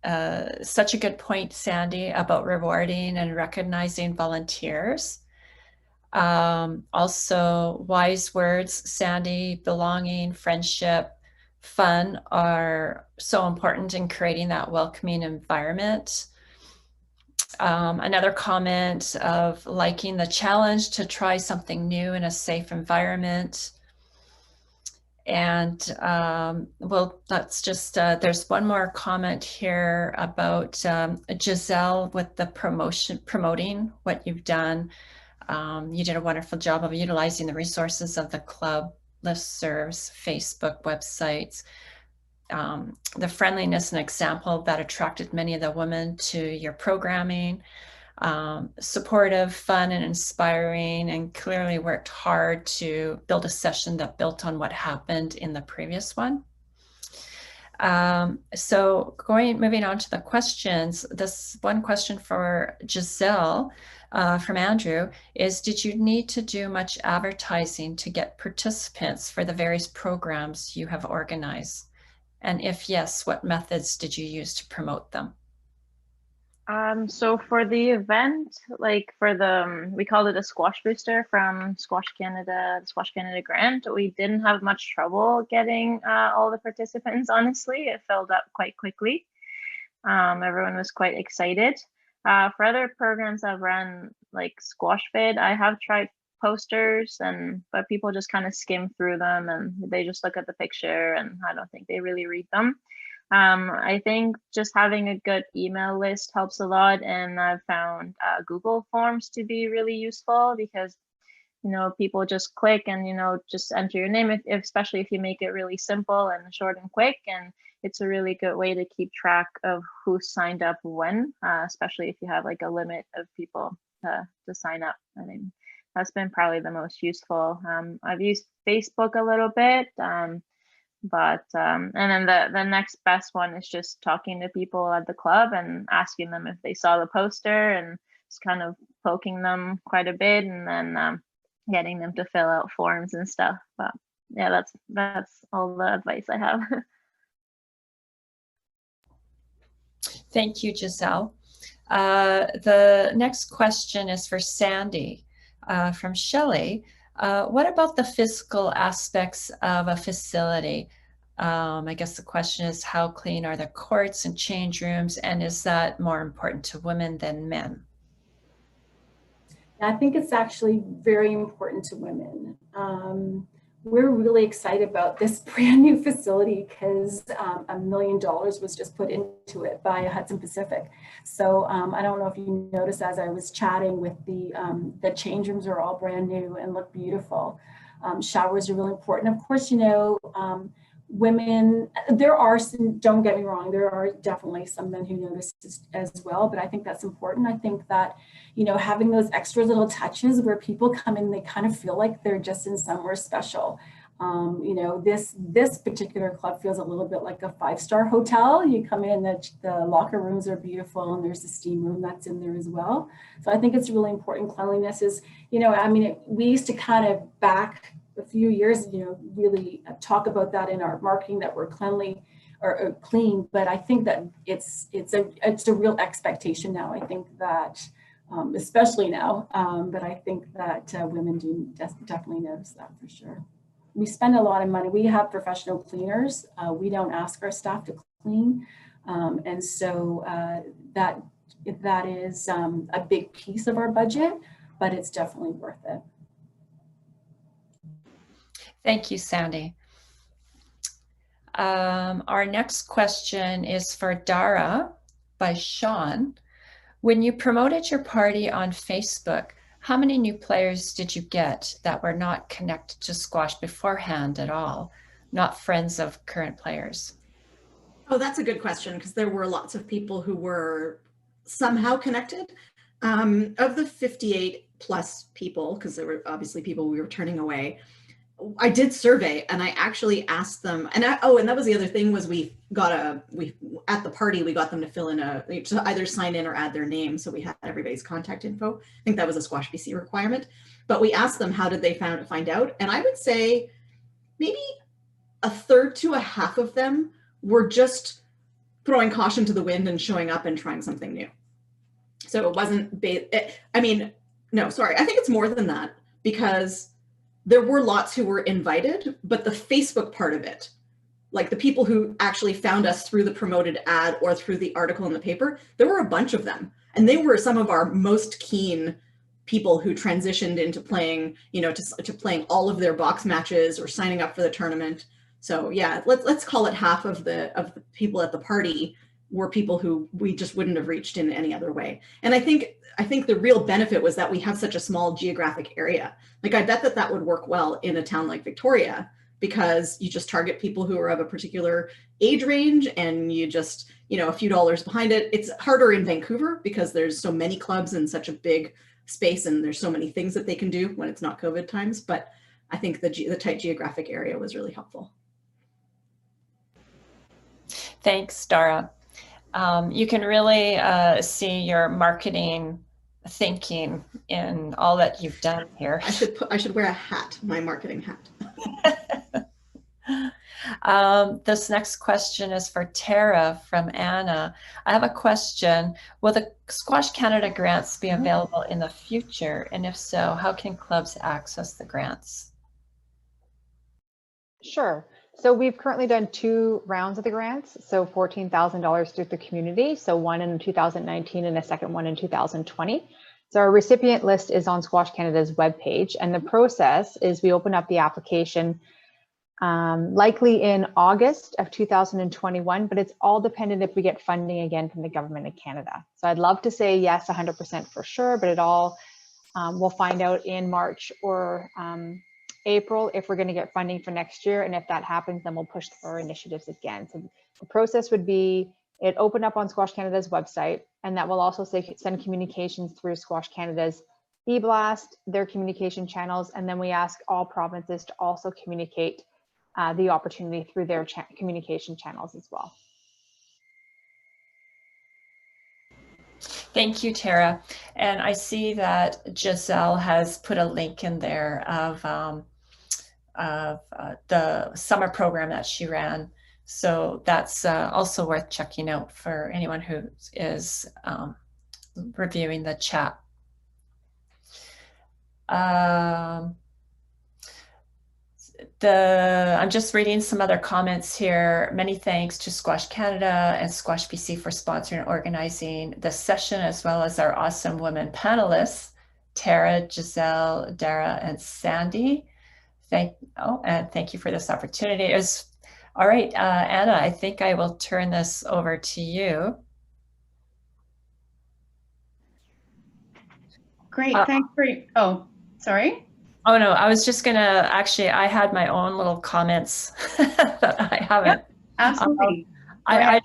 a good point, Sandy, about rewarding and recognizing volunteers. Also, wise words, Sandy, belonging, friendship, fun are so important in creating that welcoming environment. Another comment of liking the challenge to try something new in a safe environment. And well, that's just, there's one more comment here about Giselle with the promoting what you've done. You did a wonderful job of utilizing the resources of the club, listservs, Facebook websites, the friendliness and example that attracted many of the women to your programming, supportive, fun, and inspiring, and clearly worked hard to build a session that built on what happened in the previous one. So moving on to the questions, this one question for Giselle from Andrew is, did you need to do much advertising to get participants for the various programs you have organized? And if yes, what methods did you use to promote them? So for the event, like for the, we called it a squash booster from Squash Canada, the Squash Canada grant. We didn't have much trouble getting all the participants, honestly. It filled up quite quickly. Everyone was quite excited. For other programs I've run, like Squash Fit, I have tried posters, but people just kind of skim through them and they just look at the picture, and I don't think they really read them. I think just having a good email list helps a lot, and I've found Google Forms to be really useful because, you know, people just click and, you know, just enter your name, especially if you make it really simple and short and quick. And it's a really good way to keep track of who signed up when, especially if you have like a limit of people to sign up. I mean, that's been probably the most useful. I've used Facebook a little bit, and then the next best one is just talking to people at the club and asking them if they saw the poster, and just kind of poking them quite a bit, and then getting them to fill out forms and stuff. But yeah, that's all the advice I have. Thank you, Giselle. The next question is for Sandy from Shelley. What about the physical aspects of a facility? I guess the question is, how clean are the courts and change rooms, and is that more important to women than men? I think it's actually very important to women. We're really excited about this brand new facility because $1 million was just put into it by Hudson Pacific. So I don't know if you noticed as I was chatting with the change rooms are all brand new and look beautiful. Showers are really important. Of course, you know, women, there are some, don't get me wrong, there are definitely some men who notice as well, but I think that's important. I think that, you know, having those extra little touches where people come in, they kind of feel like they're just in somewhere special. You know, this particular club feels a little bit like a 5-star hotel. You come in, the locker rooms are beautiful, and there's a steam room that's in there as well. So I think it's really important. Cleanliness is, you know, I mean, we used to kind of back a few years, you know, really talk about that in our marketing, that we're cleanly or clean, but I think that it's a real expectation now. I think that especially now, but I think that women do definitely notice that for sure. We spend a lot of money. We have professional cleaners. We don't ask our staff to clean, and so that is a big piece of our budget, but it's definitely worth it. Thank you, Sandy. Our next question is for Dara by Sean. When you promoted your party on Facebook, how many new players did you get that were not connected to squash beforehand at all, not friends of current players? Oh, that's a good question, because there were lots of people who were somehow connected. Of the 58 plus people, because there were obviously people we were turning away, I did survey, and I actually asked them, and and that was the other thing, was we at the party, we got them to fill in to either sign in or add their name, so we had everybody's contact info. I think that was a Squash BC requirement, but we asked them how did they find out, and I would say maybe a third to a half of them were just throwing caution to the wind and showing up and trying something new. So it wasn't, no, sorry, I think it's more than that, because there were lots who were invited, but the Facebook part of it, like the people who actually found us through the promoted ad or through the article in the paper, there were a bunch of them. And they were some of our most keen people who transitioned into playing, to playing all of their box matches or signing up for the tournament. So yeah, let's call it half of the people at the party were people who we just wouldn't have reached in any other way. And I think the real benefit was that we have such a small geographic area. Like, I bet that would work well in a town like Victoria, because you just target people who are of a particular age range, and you just, a few dollars behind it. It's harder in Vancouver because there's so many clubs in such a big space, and there's so many things that they can do when it's not COVID times. But I think the tight geographic area was really helpful. Thanks, Dara. You can really see your marketing thinking in all that you've done here. I should wear a hat, my marketing hat. This next question is for Tara from Anna. I have a question. Will the Squash Canada grants be available in the future? And if so, how can clubs access the grants? Sure. So we've currently done 2 rounds of the grants, so $14,000 through the community, so one in 2019 and a second one in 2020. So our recipient list is on Squash Canada's webpage, and the process is we open up the application likely in August of 2021, but it's all dependent if we get funding again from the government of Canada. So I'd love to say yes, 100% for sure, but it all, we'll find out in March or April if we're going to get funding for next year, and if that happens, then we'll push for our initiatives again. So the process would be it opened up on Squash Canada's website, and that will also send communications through Squash Canada's eBlast, their communication channels, and then we ask all provinces to also communicate the opportunity through their communication channels as well. Thank you, Tara. And I see that Giselle has put a link in there of the summer program that she ran. So that's also worth checking out for anyone who is reviewing the chat. I'm just reading some other comments here. Many thanks to Squash Canada and Squash BC for sponsoring and organizing this session, as well as our awesome women panelists, Tara, Giselle, Dara, and Sandy. And thank you for this opportunity. All right, Anna, I think I will turn this over to you. Great, thanks for, oh, sorry. Oh no, I was just gonna, actually, I had my own little comments that I haven't. Yep, absolutely. I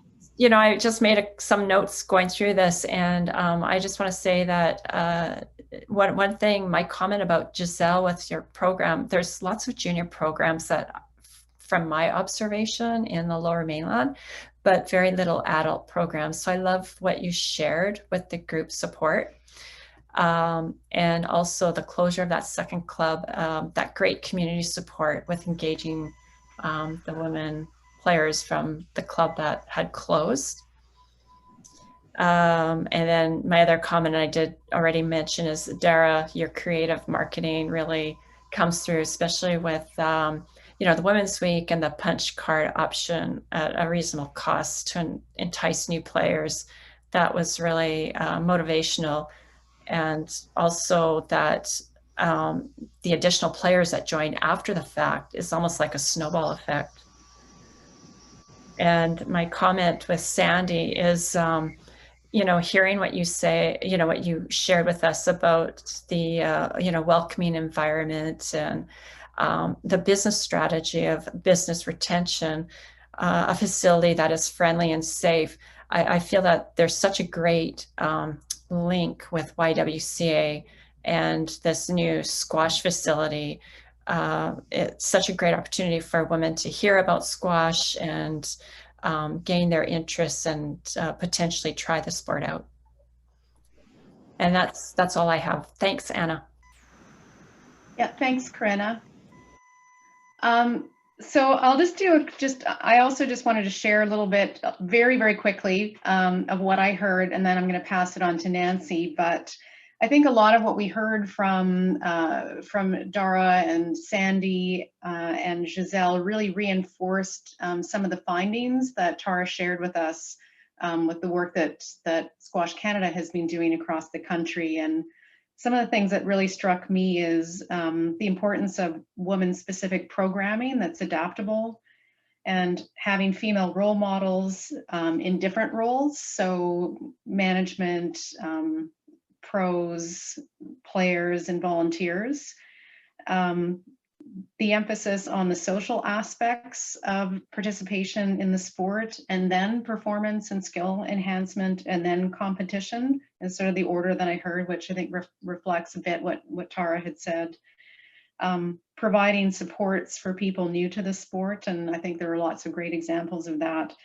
just made some notes going through this, and I just want to say that one thing, my comment about Giselle with your program, there's lots of junior programs that, from my observation in the Lower Mainland, but very little adult programs. So I love what you shared with the group support. And also the closure of that second club, that great community support with engaging the women players from the club that had closed. And then my other comment I did already mention is, Dara, your creative marketing really comes through, especially with the Women's Week and the punch card option at a reasonable cost to entice new players. That was really motivational. And also that the additional players that join after the fact is almost like a snowball effect. And my comment with Sandy is you know, hearing what you say, you know, what you shared with us about the, you know, welcoming environment and the business strategy of business retention, a facility that is friendly and safe. I feel that there's such a great link with YWCA and this new squash facility. It's such a great opportunity for women to hear about squash and gain their interests and potentially try the sport out. And that's all I have. Thanks, Anna. Yeah, thanks, Corinna. So I'll just do I also just wanted to share a little bit very, very quickly of what I heard, and then I'm going to pass it on to Nancy. But I think a lot of what we heard from Dara and Sandy and Giselle really reinforced some of the findings that Tara shared with us with the work that Squash Canada has been doing across the country. And some of the things that really struck me is the importance of women-specific programming that's adaptable and having female role models in different roles. So management, pros, players, and volunteers. The emphasis on the social aspects of participation in the sport, and then performance and skill enhancement, and then competition is sort of the order that I heard, which I think reflects a bit what Tara had said. Providing supports for people new to the sport, and I think there are lots of great examples of that.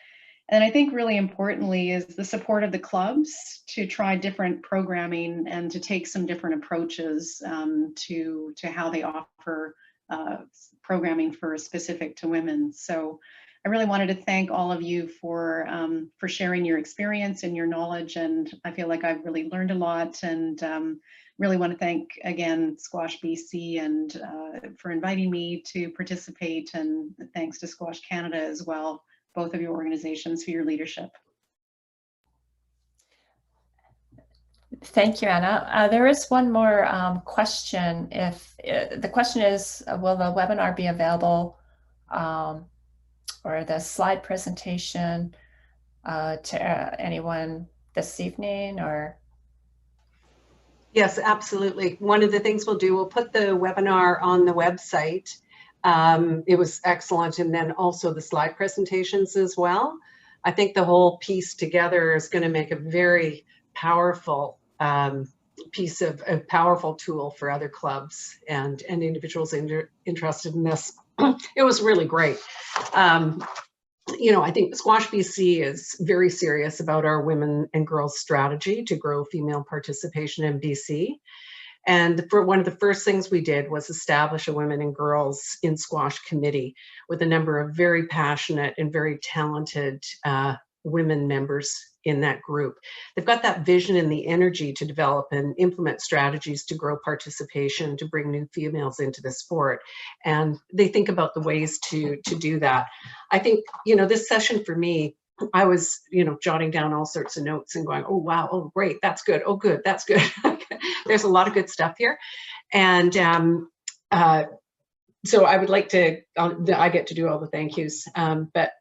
And I think really importantly is the support of the clubs to try different programming and to take some different approaches to how they offer programming for specific to women. So I really wanted to thank all of you for sharing your experience and your knowledge, and I feel like I've really learned a lot, and really want to thank again Squash BC and for inviting me to participate, and thanks to Squash Canada as well, both of your organizations, for your leadership. Thank you, Anna. There is one more question. If the question is, will the webinar be available or the slide presentation to anyone this evening, or? Yes, absolutely. One of the things we'll do, we'll put the webinar on the website. It was excellent. And then also the slide presentations as well. I think the whole piece together is going to make a very powerful piece of a powerful tool for other clubs and individuals interested in this. It was really great. You know, I think Squash BC is very serious about our women and girls strategy to grow female participation in BC. And for one of the first things we did was establish a Women and Girls in Squash committee with a number of very passionate and very talented women members in that group. They've got that vision and the energy to develop and implement strategies to grow participation, to bring new females into the sport. And they think about the ways to do that. I think, you know, this session for me, I was, you know, jotting down all sorts of notes and going, oh, wow, oh, great, that's good, oh, good, that's good. There's a lot of good stuff here. And so I would like to, I get to do all the thank yous, but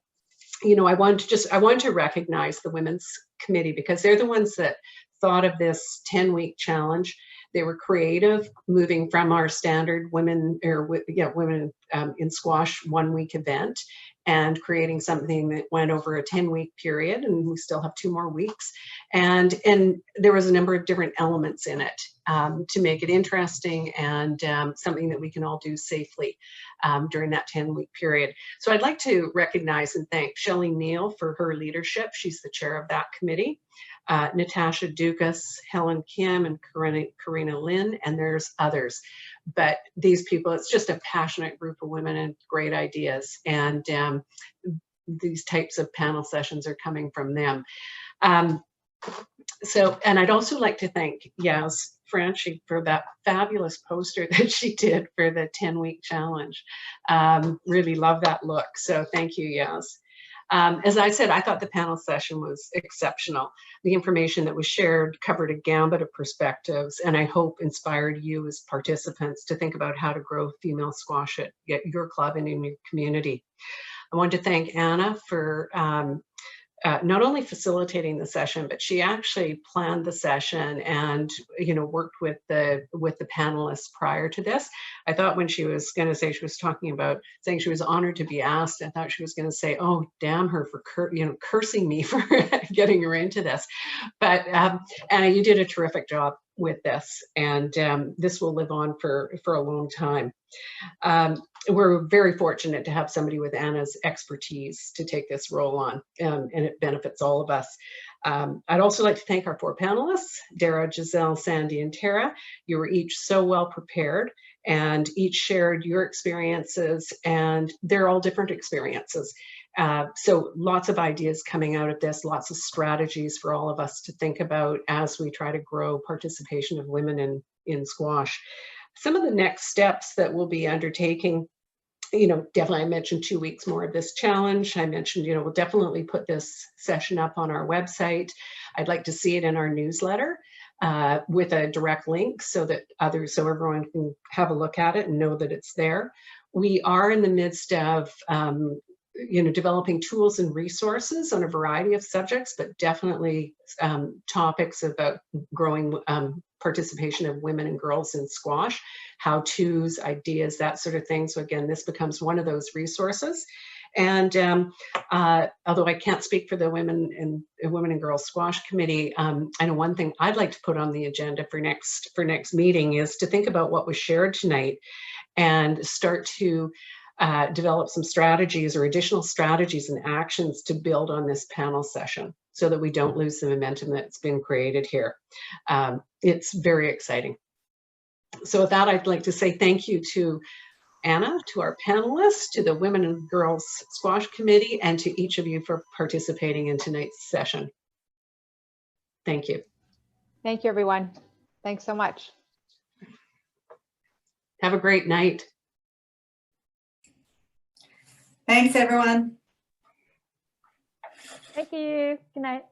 you know, I want to recognize the Women's Committee, because they're the ones that thought of this 10-week challenge. They were creative, moving from our standard women in squash 1-week event and creating something that went over a 10-week period, and we still have 2 more weeks. And there was a number of different elements in it to make it interesting and something that we can all do safely during that 10-week period. So I'd like to recognize and thank Shelley Neal for her leadership. She's the chair of that committee. Natasha Dukas, Helen Kim, and Karina Lynn, and there's others. But these people, it's just a passionate group of women and great ideas. And these types of panel sessions are coming from them. So, and I'd also like to thank Yaz Franchi for that fabulous poster that she did for the 10-week challenge. Really love that look. So thank you, Yaz. As I said, I thought the panel session was exceptional. The information that was shared covered a gambit of perspectives, and I hope inspired you as participants to think about how to grow female squash at your club and in your community. I want to thank Anna for not only facilitating the session, but she actually planned the session and, you know, worked with the panelists prior to this. I thought when she was going to say, she was talking about saying she was honored to be asked, I thought she was going to say, oh, damn her for cursing me for getting her into this. But Anna, you did a terrific job with this, and this will live on for a long time. We're very fortunate to have somebody with Anna's expertise to take this role on, and it benefits all of us. I'd also like to thank our 4 panelists, Dara, Giselle, Sandy, and Tara. You were each so well prepared and each shared your experiences, and they're all different experiences. So lots of ideas coming out of this, lots of strategies for all of us to think about as we try to grow participation of women in squash. Some of the next steps that we'll be undertaking, you know, definitely I mentioned 2 weeks more of this challenge. I mentioned, you know, we'll definitely put this session up on our website. I'd like to see it in our newsletter with a direct link so that so everyone can have a look at it and know that it's there. We are in the midst of you know, developing tools and resources on a variety of subjects, but definitely topics about growing participation of women and girls in squash, how-tos, ideas, that sort of thing. So again, this becomes one of those resources. And although I can't speak for the Women and Girls Squash Committee, I know one thing I'd like to put on the agenda for next meeting is to think about what was shared tonight and start to develop some strategies or additional strategies and actions to build on this panel session so that we don't lose the momentum that's been created here. It's very exciting. So with that, I'd like to say thank you to Anna, to our panelists, to the Women and Girls Squash Committee, and to each of you for participating in tonight's session. Thank you. Thank you, everyone. Thanks so much. Have a great night. Thanks, everyone. Thank you. Good night.